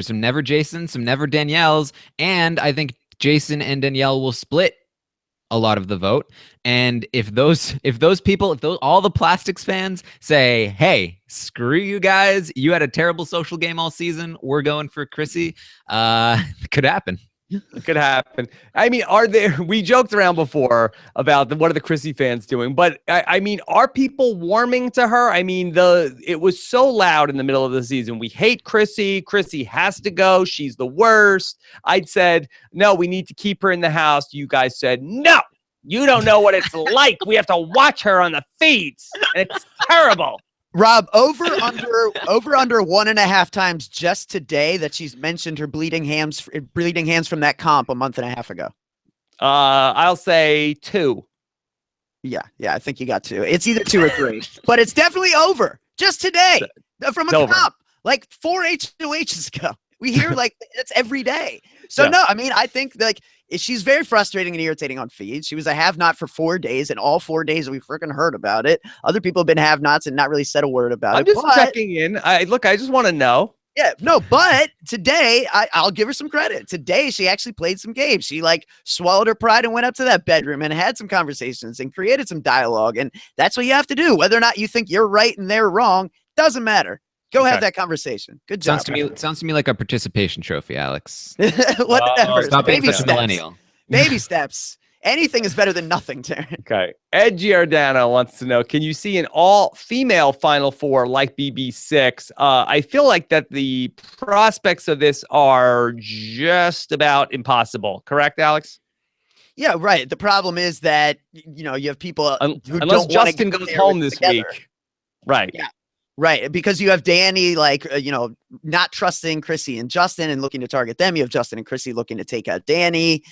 some never Jason, some never Danielles, and I think Jason and Danielle will split a lot of the vote. And if all the Plastics fans say, "Hey, screw you guys, you had a terrible social game all season, we're going for Chrissy," it could happen. It could happen. I mean, we joked around before about what are the Chrissy fans doing, but I mean, are people warming to her? I mean, it was so loud in the middle of the season. We hate Chrissy. Chrissy has to go. She's the worst. I'd said, no, we need to keep her in the house. You guys said, no, you don't know what it's like. We have to watch her on the feeds. And it's terrible. Rob, over under 1.5 times just today that she's mentioned her bleeding hands from that comp a month and a half ago. I'll say 2. Yeah, I think you got 2. It's either 2 or 3, but it's definitely over just today from a comp 4 HOHs ago. We hear it's every day. So Yeah. no, I mean, I think like she's very frustrating and irritating on feed. She was a have-not for 4 days, and all 4 days we freaking heard about it. Other people have been have-nots and not really said a word about I'm it. just But checking in. I just want to know. yeah, no, but today I'll give her some credit. Today she actually played some games. She like swallowed her pride and went up to that bedroom and had some conversations and created some dialogue. And that's what you have to do. Whether or not you think you're right and they're wrong, doesn't matter. Go have that conversation. Good job. Sounds to me like a participation trophy, Alex. Whatever. Stop being Baby such a steps. millennial. Baby steps. Anything is better than nothing, Taran. Okay. Ed Giordano wants to know, can you see an all-female Final Four like BB6? I feel like that the prospects of this are just about impossible. Correct, Alex? Yeah, right. The problem is that, you know, you have people who Unless don't wanna Justin get goes there home this together. week. Right. Yeah. Right, because you have Danny, like, you know, not trusting Chrissy and Justin and looking to target them. You have Justin and Chrissy looking to take out Danny.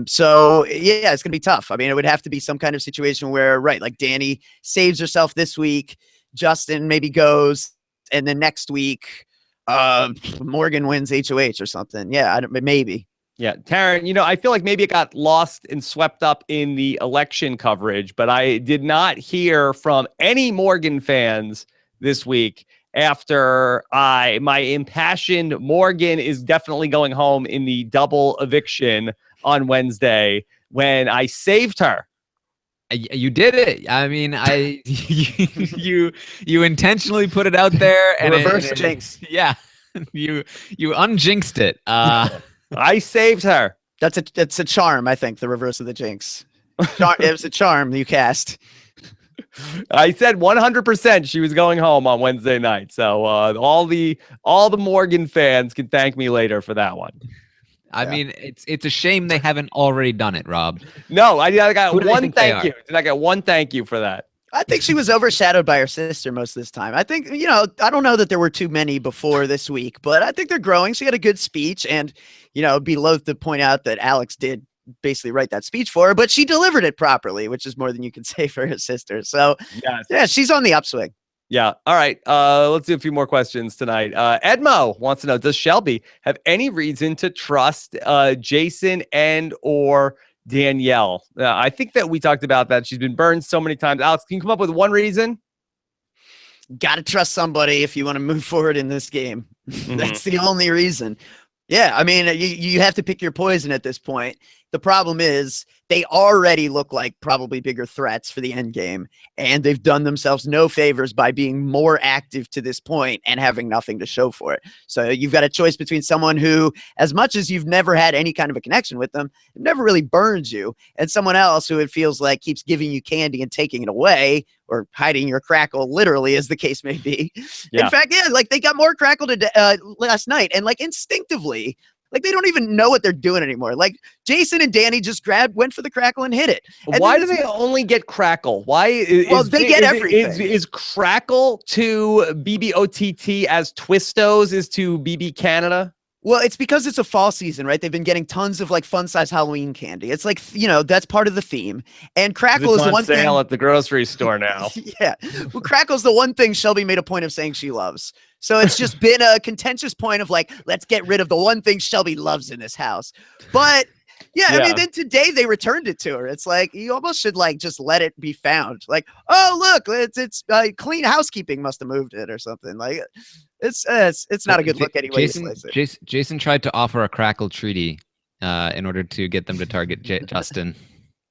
So, yeah, it's going to be tough. I mean, it would have to be some kind of situation where, right, like Danny saves herself this week, Justin maybe goes, and then next week, Morgan wins HOH or something. Yeah, maybe. Yeah, Taran, you know, I feel like maybe it got lost and swept up in the election coverage, but I did not hear from any Morgan fans this week after my impassioned Morgan is definitely going home in the double eviction on Wednesday when I saved her. You did it. I mean, you intentionally put it out there and Reverse jinx. Yeah, you unjinxed it. I saved her. That's a charm, I think, the reverse of the jinx. It was a charm you cast. I said 100% she was going home on Wednesday night. So all the Morgan fans can thank me later for that one. I mean, it's a shame they haven't already done it, Rob. No, I got Who do they one think they thank you. are? Did I get one thank you for that? I think she was overshadowed by her sister most of this time. I think, you know, I don't know that there were too many before this week, but I think they're growing. She had a good speech, and, you know, be loath to point out that Alex did basically write that speech for her, but she delivered it properly, which is more than you can say for her sister. So, Yes. yeah, she's on the upswing. Yeah. All right. Let's do a few more questions tonight. Edmo wants to know, does Shelby have any reason to trust Jason and or Danielle? I think that we talked about that. She's been burned so many times. Alex, can you come up with one reason? Got to trust somebody if you want to move forward in this game. That's the only reason. Yeah, I mean, you have to pick your poison at this point. The problem is they already look like probably bigger threats for the end game, and they've done themselves no favors by being more active to this point and having nothing to show for it. So you've got a choice between someone who, as much as you've never had any kind of a connection with them, it never really burns you, and someone else who it feels like keeps giving you candy and taking it away, or hiding your crackle, literally, as the case may be. Yeah. In fact, yeah, like they got more crackle last night, and like instinctively, like they don't even know what they're doing anymore. Like Jason and Danny just went for the crackle and hit it. And Why do then they only get crackle? Why? Well, they get everything. Is crackle to BBOTT as Twistos is to BB Canada? Well, it's because it's a fall season, right? They've been getting tons of like fun size Halloween candy. It's like, you know, that's part of the theme. And crackle It's is on one sale thing. at the grocery store now. Yeah. Well, crackle's the one thing Shelby made a point of saying she loves. So it's just been a contentious point of like, let's get rid of the one thing Shelby loves in this house. But yeah, I mean, then today they returned it to her. It's like, you almost should like just let it be found. Like, oh, look, it's clean housekeeping must have moved it or something. Like, it's not a good look anyway. Jason tried to offer a crackle treaty in order to get them to target Justin.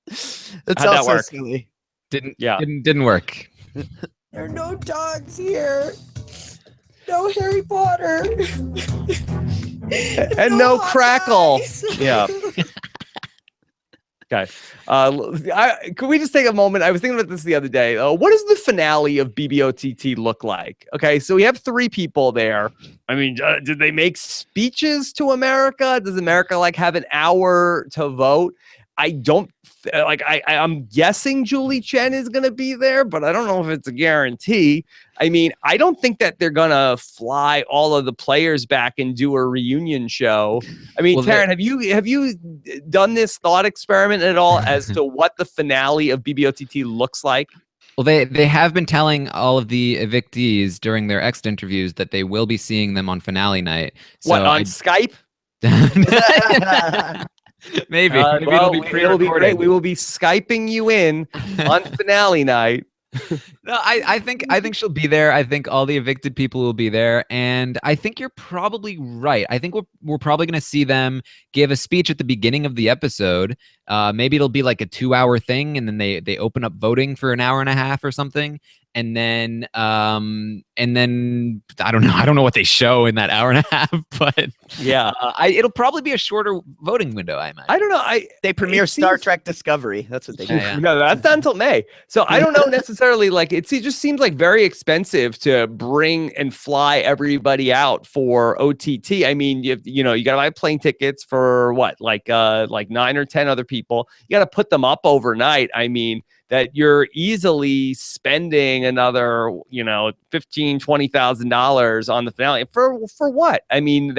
It's How'd that also work? silly. Didn't work. There are no dogs here. No Harry Potter. And no hot crackle. dogs. Yeah. Okay. Could we just take a moment? I was thinking about this the other day. What does the finale of BBOTT look like? Okay, so we have 3 people there. I mean, did they make speeches to America? Does America like have an hour to vote? I don't like. I'm guessing Julie Chen is going to be there, but I don't know if it's a guarantee. I mean, I don't think that they're going to fly all of the players back and do a reunion show. I mean, Well, Taran, have you done this thought experiment at all as to what the finale of BBOTT looks like? Well, they have been telling all of the evictees during their exit interviews that they will be seeing them on finale night. So What, on Skype? Maybe Well, it'll be it'll be pre-recorded. great. We will be Skyping you in on finale night. No, I think she'll be there. I think all the evicted people will be there, and I think you're probably right. I think we're probably going to see them give a speech at the beginning of the episode. Maybe it'll be like a 2-hour thing, and then they open up voting for an hour and a half or something, and then I don't know. I don't know what they show in that hour and a half, but Yeah. it'll probably be a shorter voting window. I imagine. I don't know. They premiere Star seems- Trek Discovery. That's what they do. Yeah. No, that's not until May. So I don't know necessarily. Like it just seems like very expensive to bring and fly everybody out for OTT. I mean, you got to buy plane tickets for what, like 9 or 10 other people. You got to put them up overnight. I mean, that you're easily spending another, $15,000-$20,000 on the finale for what? I mean,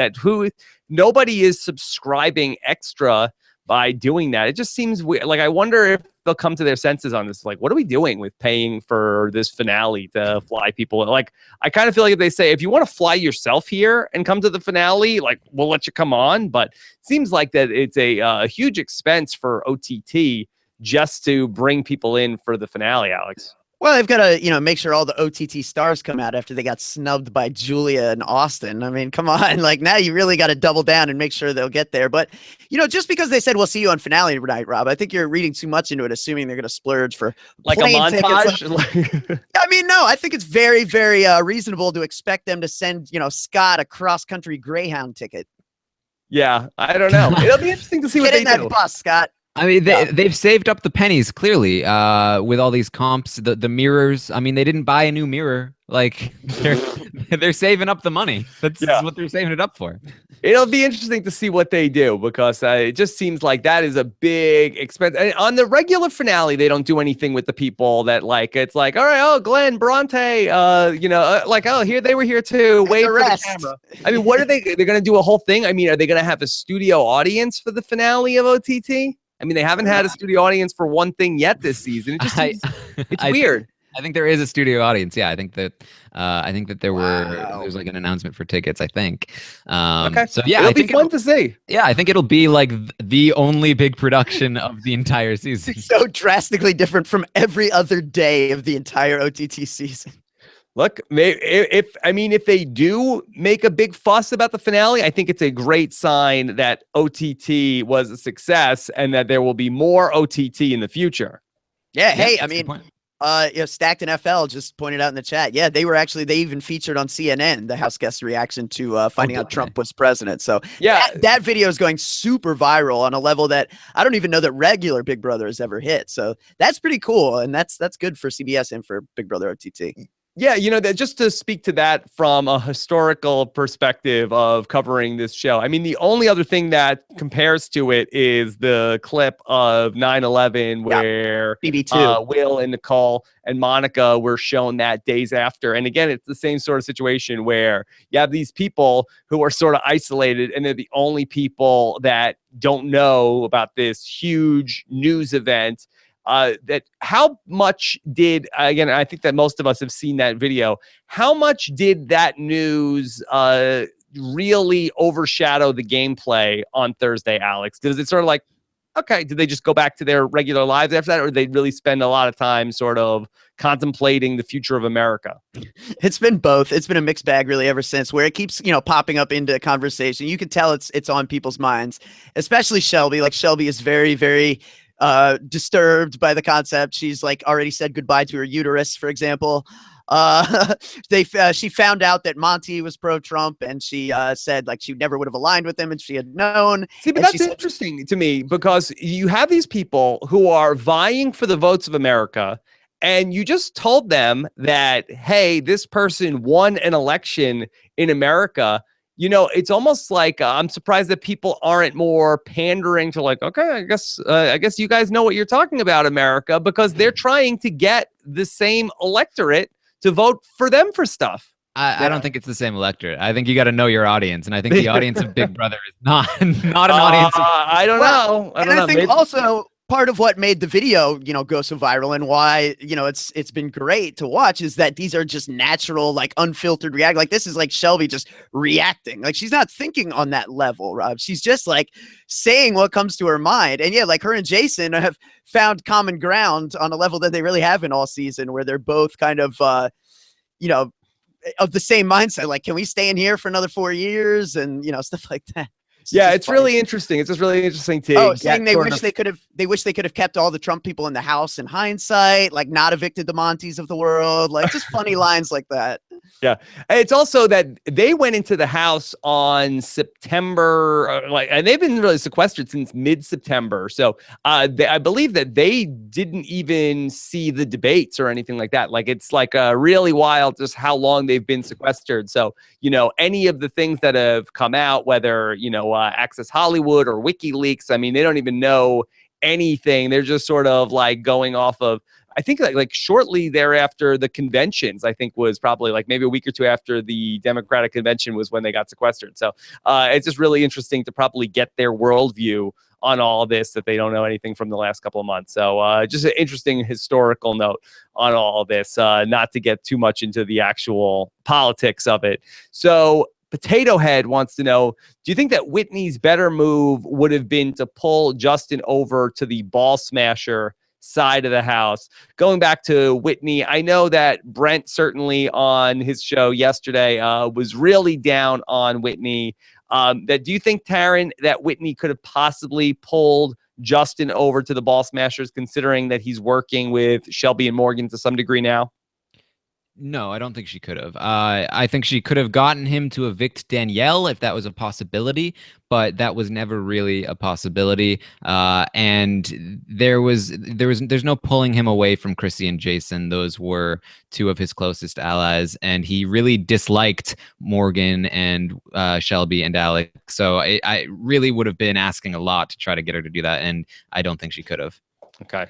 nobody is subscribing extra by doing that. It just seems weird. Like, I wonder if they'll come to their senses on this. Like, what are we doing with paying for this finale to fly people? Like, I kind of feel like if they say, if you want to fly yourself here and come to the finale, like, we'll let you come on. But it seems like that it's a huge expense for OTT just to bring people in for the finale, Alex. Well, they've got to, make sure all the OTT stars come out after they got snubbed by Julia and Austin. I mean, come on. Like, now you really got to double down and make sure they'll get there. But, just because they said, we'll see you on finale tonight, Rob, I think you're reading too much into it, assuming they're going to splurge for like a plane montage. tickets. I mean, no, I think it's very, very reasonable to expect them to send, Scott a cross-country Greyhound ticket. Yeah, I don't know. It'll be interesting to see what Get they in do. that bus, Scott. I mean, they've saved up the pennies clearly with all these comps, the mirrors. I mean, they didn't buy a new mirror. Like they're saving up the money. That's what they're saving it up for. It'll be interesting to see what they do because it just seems like that is a big expense. And on the regular finale, they don't do anything with the people that it's like, all right, Glenn, Bronte, here they were here too. Wait for the camera. I mean, what are they? They're going to do a whole thing. I mean, are they going to have a studio audience for the finale of OTT? I mean, they haven't had a studio audience for one thing yet this season. It just seems, it's weird. I think there is a studio audience. Yeah, I think that there was like an announcement for tickets. I think. Okay. So yeah, it'll be fun to see. Yeah, I think it'll be like the only big production of the entire season. So drastically different from every other day of the entire OTT season. Look, if they do make a big fuss about the finale, I think it's a great sign that OTT was a success and that there will be more OTT in the future. Yeah. Hey, I mean, Stacked NFL just pointed out in the chat. Yeah, they even featured on CNN, the house guest reaction to finding out Trump was president. So yeah, that video is going super viral on a level that I don't even know that regular Big Brother has ever hit. So that's pretty cool. And that's good for CBS and for Big Brother OTT. Yeah, that just to speak to that from a historical perspective of covering this show. I mean, the only other thing that compares to it is the clip of 9/11 where Will and Nicole and Monica were shown that days after. And again, it's the same sort of situation where you have these people who are sort of isolated and they're the only people that don't know about this huge news event. That how much did, again, I think that most of us have seen that video. How much did that news really overshadow the gameplay on Thursday, Alex? Does it sort of like, okay, did they just go back to their regular lives after that? Or did they really spend a lot of time sort of contemplating the future of America? It's been both. It's been a mixed bag really ever since, where it keeps, popping up into conversation. You can tell it's on people's minds, especially Shelby. Like, Shelby is very, very disturbed by the concept. She's already said goodbye to her uterus, for example. She found out that Monty was pro-Trump, and she said she never would have aligned with him if she had known. See, but that's interesting to me because you have these people who are vying for the votes of America, and you just told them that, hey, this person won an election in America. It's almost like I'm surprised that people aren't more pandering to okay, I guess you guys know what you're talking about, America, because they're trying to get the same electorate to vote for them for stuff. I don't think it's the same electorate. I think you got to know your audience, and I think the audience of Big Brother is not an audience. I don't know. I think also part of what made the video, go so viral and why, it's been great to watch is that these are just natural, like unfiltered react. Like this is like Shelby just reacting. Like she's not thinking on that level, Rob. She's just like saying what comes to her mind. And yeah, like her and Jason have found common ground on a level that they really haven't all season, where they're both kind of, of the same mindset. Like, can we stay in here for another 4 years? And, stuff like that. It's really interesting. It's just really interesting to. Oh, saying they wish they could have kept all the Trump people in the house in hindsight, like not evicted the Monties of the world, like just funny lines like that. Yeah, it's also that they went into the house on September, and they've been really sequestered since mid-September. So I believe that they didn't even see the debates or anything like that. Like it's like really wild just how long they've been sequestered. So any of the things that have come out, whether Access Hollywood or WikiLeaks, I mean, they don't even know anything. They're just sort of like going off of. I think like shortly thereafter, the conventions, I think was probably like maybe a week or two after the Democratic convention was when they got sequestered. So it's just really interesting to probably get their worldview on all of this, that they don't know anything from the last couple of months. So just an interesting historical note on all of this, not to get too much into the actual politics of it. So Potato Head wants to know, do you think that Whitney's better move would have been to pull Justin over to the ball smasher side of the house? Going back to Whitney, I know that Brent certainly on his show yesterday was really down on Whitney. Do you think, Taran, that Whitney could have possibly pulled Justin over to the ball smashers, considering that he's working with Shelby and Morgan to some degree now? No, I don't think she could have. I think she could have gotten him to evict Danielle if that was a possibility, but that was never really a possibility. And there's no pulling him away from Chrissy and Jason. Those were two of his closest allies, and he really disliked Morgan and Shelby and Alex. So I really would have been asking a lot to try to get her to do that, and I don't think she could have. Okay.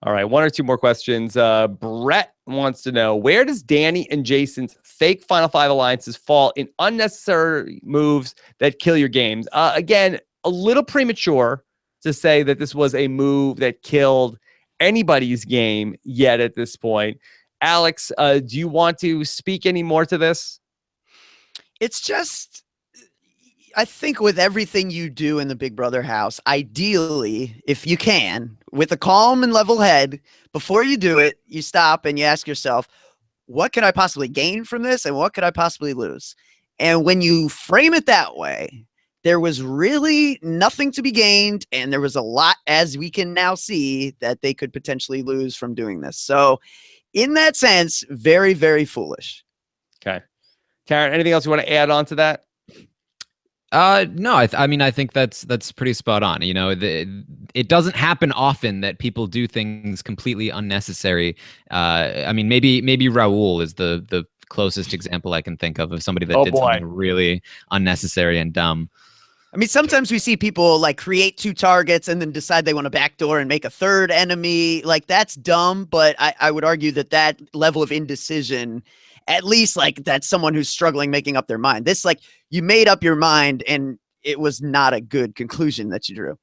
All right, one or two more questions. Brett wants to know, where does Danny and Jason's fake Final Five alliances fall in unnecessary moves that kill your games? Again, a little premature to say that this was a move that killed anybody's game yet at this point. Alex, do you want to speak any more to this? It's just, I think with everything you do in the Big Brother house, ideally, if you can, with a calm and level head, before you do it, you stop and you ask yourself, what could I possibly gain from this? And what could I possibly lose? And when you frame it that way, there was really nothing to be gained. And there was a lot, as we can now see, that they could potentially lose from doing this. So in that sense, very, very foolish. Okay. Taran, anything else you want to add on to that? No, I mean, I think that's pretty spot on. It doesn't happen often that people do things completely unnecessary. I mean, maybe Raul is the closest example I can think of somebody that did something really unnecessary and dumb. I mean, sometimes we see people like create two targets and then decide they want to backdoor and make a third enemy. Like that's dumb, but I would argue that level of indecision, at least like that's someone who's struggling making up their mind. This, like, you made up your mind and it was not a good conclusion that you drew.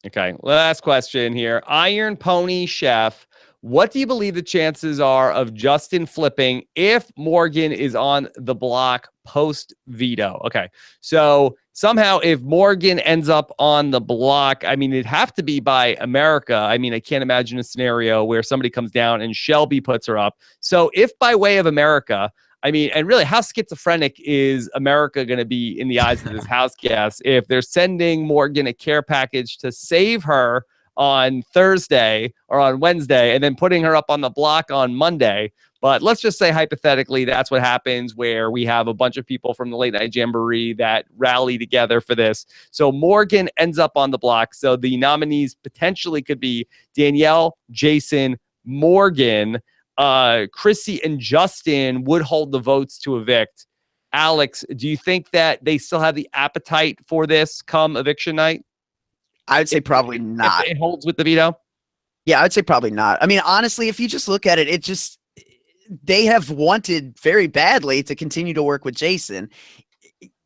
Okay. Last question here. Iron Pony Chef, what do you believe the chances are of Justin flipping if Morgan is on the block post veto? Okay. So somehow if Morgan ends up on the block, I mean, it'd have to be by America. I mean, I can't imagine a scenario where somebody comes down and Shelby puts her up. So if by way of America, I mean, and really, how schizophrenic is America going to be in the eyes of this house guest if they're sending Morgan a care package to save her on Thursday or on Wednesday and then putting her up on the block on Monday? But let's just say hypothetically that's what happens, where we have a bunch of people from the Late Night Jamboree that rally together for this. So Morgan ends up on the block. So the nominees potentially could be Danielle, Jason, Morgan. Chrissy and Justin would hold the votes to evict. Alex, do you think that they still have the appetite for this come eviction night? I would say probably not. If it holds with the veto? Yeah, I would say probably not. I mean, honestly, if you just look at it, they have wanted very badly to continue to work with Jason.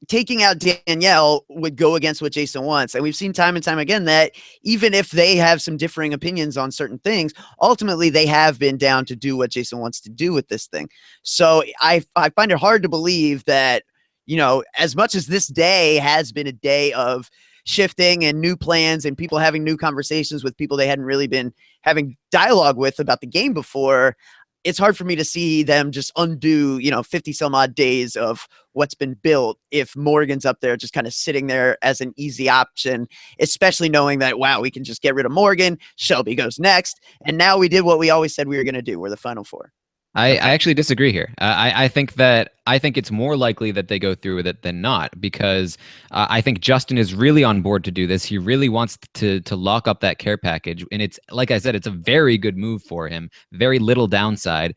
taking out Danielle would go against what Jason wants. And we've seen time and time again that even if they have some differing opinions on certain things, ultimately they have been down to do what Jason wants to do with this thing. So I find it hard to believe that, you know, as much as this day has been a day of shifting and new plans and people having new conversations with people they hadn't really been having dialogue with about the game before, it's hard for me to see them just undo, you know, 50 some odd days of what's been built if Morgan's up there just kind of sitting there as an easy option, especially knowing that, wow, we can just get rid of Morgan, Shelby goes next, and now we did what we always said we were going to do. We're the final four. I actually disagree here. I think it's more likely that they go through with it than not, because I think Justin is really on board to do this. He really wants to lock up that care package, and it's, like I said, it's a very good move for him. Very little downside.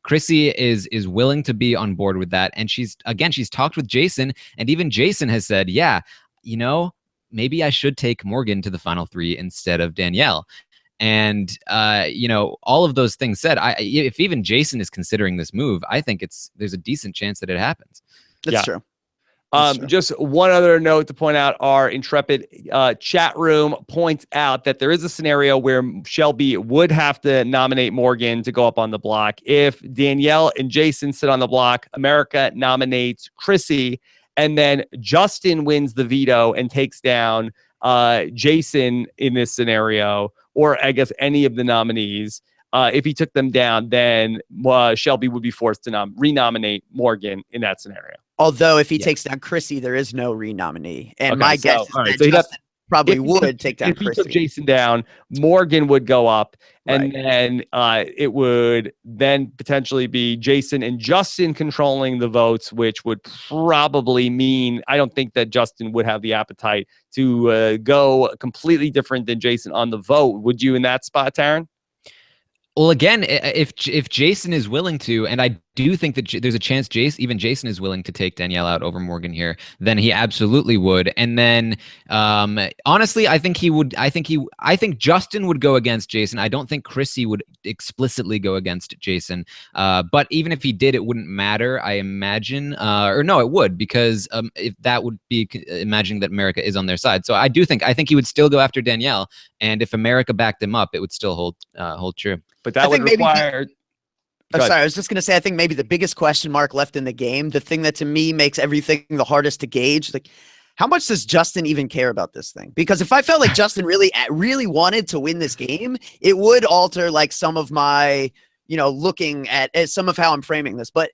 Chrissy is willing to be on board with that, and she's talked with Jason, and even Jason has said, yeah, you know, maybe I should take Morgan to the final three instead of Danielle. And, you know, all of those things said, if even Jason is considering this move, I think there's a decent chance that it happens. That's true. Just one other note to point out, our intrepid chat room points out that there is a scenario where Shelby would have to nominate Morgan to go up on the block. If Danielle and Jason sit on the block, America nominates Chrissy, and then Justin wins the veto and takes down Jason in this scenario, or I guess any of the nominees. If he took them down, then Shelby would be forced to renominate Morgan in that scenario. Although if he takes down Chrissy, there is no renominee. And my guess is that Justin probably would take down Chrissy. If he took Jason down, Morgan would go up, and then it would then potentially be Jason and Justin controlling the votes, which would probably mean, I don't think that Justin would have the appetite to go completely different than Jason on the vote. Would you in that spot, Taran? Well, again, if Jason is willing to, and I do think that there's a chance even Jason is willing to take Danielle out over Morgan here, then he absolutely would. And then, honestly, I think he would. I think Justin would go against Jason. I don't think Chrissy would explicitly go against Jason. But even if he did, it wouldn't matter, I imagine. Or no, it would, because if that would be imagining that America is on their side. So I think he would still go after Danielle, and if America backed him up, it would still hold true. But that would require. I'm sorry, I was just going to say, I think maybe the biggest question mark left in the game, the thing that to me makes everything the hardest to gauge, like, how much does Justin even care about this thing? Because if I felt like Justin really wanted to win this game, it would alter like some of my, you know, looking at some of how I'm framing this. But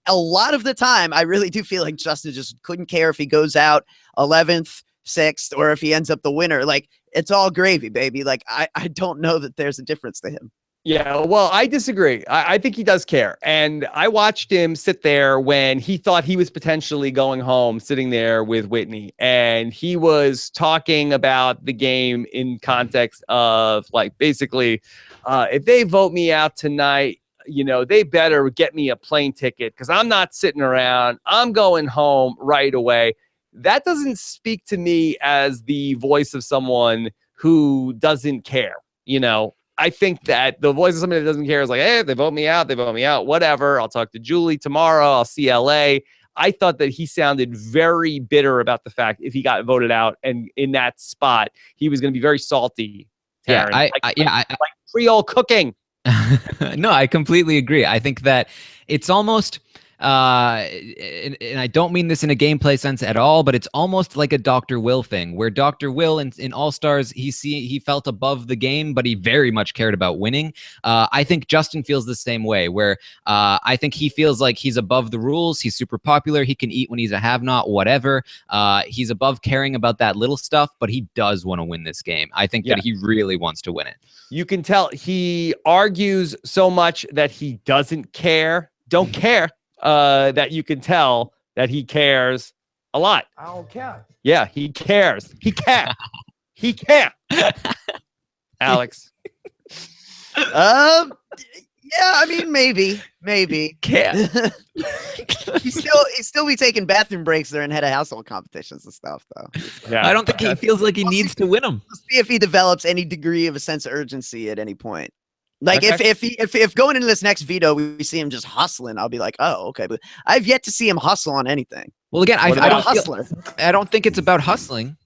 a lot of the time, I really do feel like Justin just couldn't care if he goes out 11th, 6th, or if he ends up the winner. Like, it's all gravy, baby. Like, I don't know that there's a difference to him. Yeah, well, I disagree. I think he does care. And I watched him sit there when he thought he was potentially going home, sitting there with Whitney. And he was talking about the game in context of, like, basically, if they vote me out tonight, you know, they better get me a plane ticket because I'm not sitting around. I'm going home right away. That doesn't speak to me as the voice of someone who doesn't care, you know. I think that the voice of somebody that doesn't care is like, hey, if they vote me out, they vote me out. Whatever. I'll talk to Julie tomorrow. I'll see LA. I thought that he sounded very bitter about the fact if he got voted out and in that spot, he was going to be very salty. Taran. Like Creole cooking. No, I completely agree. I think that it's almost, and I don't mean this in a gameplay sense at all, but it's almost like a Dr. Will thing, where Dr. Will in All Stars, he felt above the game, but he very much cared about winning. I think Justin feels the same way, where I think he feels like he's above the rules. He's super popular. He can eat when he's a have-not, whatever. He's above caring about that little stuff, but he does want to win this game. I think that he really wants to win it. You can tell he argues so much that he doesn't care, don't care. That you can tell that he cares a lot. I don't care. Yeah, he cares. He can't. He can't. Alex. Yeah, I mean, maybe. Can't. He'd still be taking bathroom breaks there and head of household competitions and stuff, though. Yeah. I don't think he feels like he needs to win them. We'll see if he develops any degree of a sense of urgency at any point. Like Okay. if going into this next veto we see him just hustling, I'll be like, oh, okay. But I've yet to see him hustle on anything. Well, again, What I about don't hustler? I don't think it's about hustling.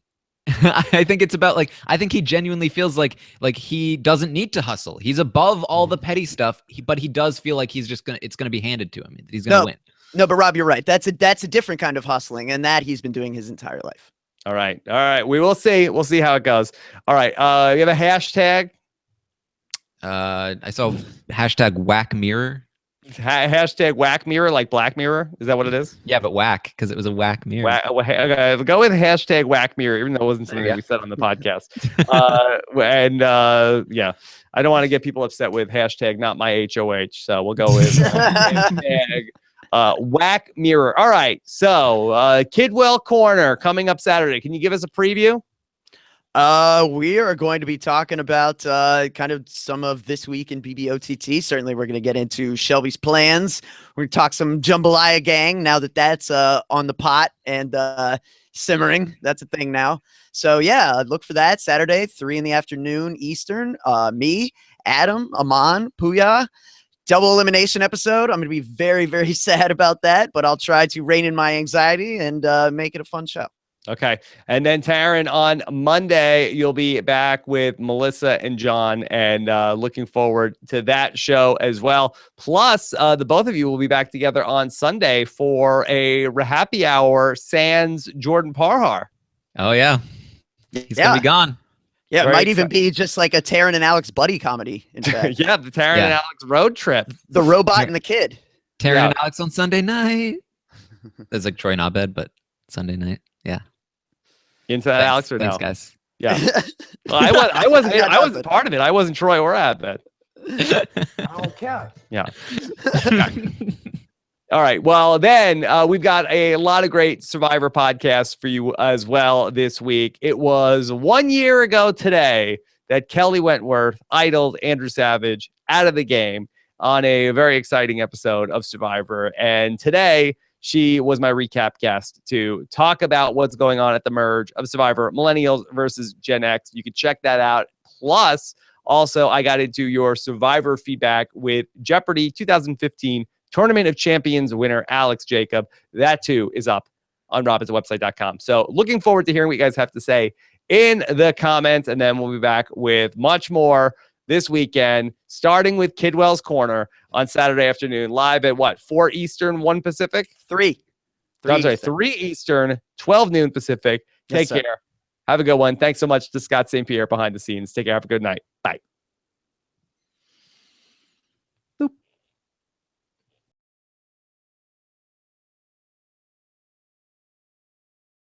I think it's about I think he genuinely feels like he doesn't need to hustle. He's above all the petty stuff, but he does feel like it's gonna be handed to him. He's gonna win. No, but Rob, you're right. That's a different kind of hustling, and that he's been doing his entire life. All right. We will see. We'll see how it goes. All right. You have a hashtag. I saw hashtag whack mirror. Hashtag whack mirror, like Black Mirror. Is that what it is? Yeah, but whack because it was a whack mirror. Okay, go with hashtag whack mirror, even though it wasn't something that we said on the podcast. Yeah, I don't want to get people upset with hashtag not my HOH. So we'll go with hashtag whack mirror. All right. So Kidwell Corner coming up Saturday. Can you give us a preview? We are going to be talking about kind of some of this week in BBOTT. Certainly, we're going to get into Shelby's plans. We're going to talk some Jambalaya Gang now that that's on the pot and simmering. That's a thing now. So yeah, look for that Saturday, 3 p.m. Eastern. Me, Adam, Aman, Puya. Double elimination episode. I'm going to be very, very sad about that, but I'll try to rein in my anxiety and make it a fun show. Okay. And then Taran, on Monday, you'll be back with Melissa and John, and looking forward to that show as well. Plus, the both of you will be back together on Sunday for a happy hour sans Jordan Parhar. Oh, yeah. He's going to be gone. Yeah, it Very might even be just like a Taran and Alex buddy comedy, in fact. Yeah, the Taran and Alex road trip. The robot and the kid. Taran and Alex on Sunday night. That's like Troy Nobed, but Sunday night. Yeah. Into that, Alex, or thanks, no? guys. Yeah. Well, I wasn't part of it. I wasn't Troy or Abed. I don't care. Yeah. All right. Well, then we've got a lot of great Survivor podcasts for you as well this week. It was 1 year ago today that Kelly Wentworth idled Andrew Savage out of the game on a very exciting episode of Survivor. And today, she was my recap guest to talk about what's going on at the merge of Survivor Millennials versus Gen X. You can check that out. Plus, also, I got into your Survivor feedback with Jeopardy 2015 Tournament of Champions winner Alex Jacob. That too is up on robinswebsite.com. So looking forward to hearing what you guys have to say in the comments. And then we'll be back with much more this weekend, starting with Kidwell's Corner on Saturday afternoon, live at what, 4 Eastern, 1 Pacific? 3. I'm sorry, 3 Eastern, 12 noon Pacific. Take care. Have a good one. Thanks so much to Scott St. Pierre behind the scenes. Take care. Have a good night. Bye.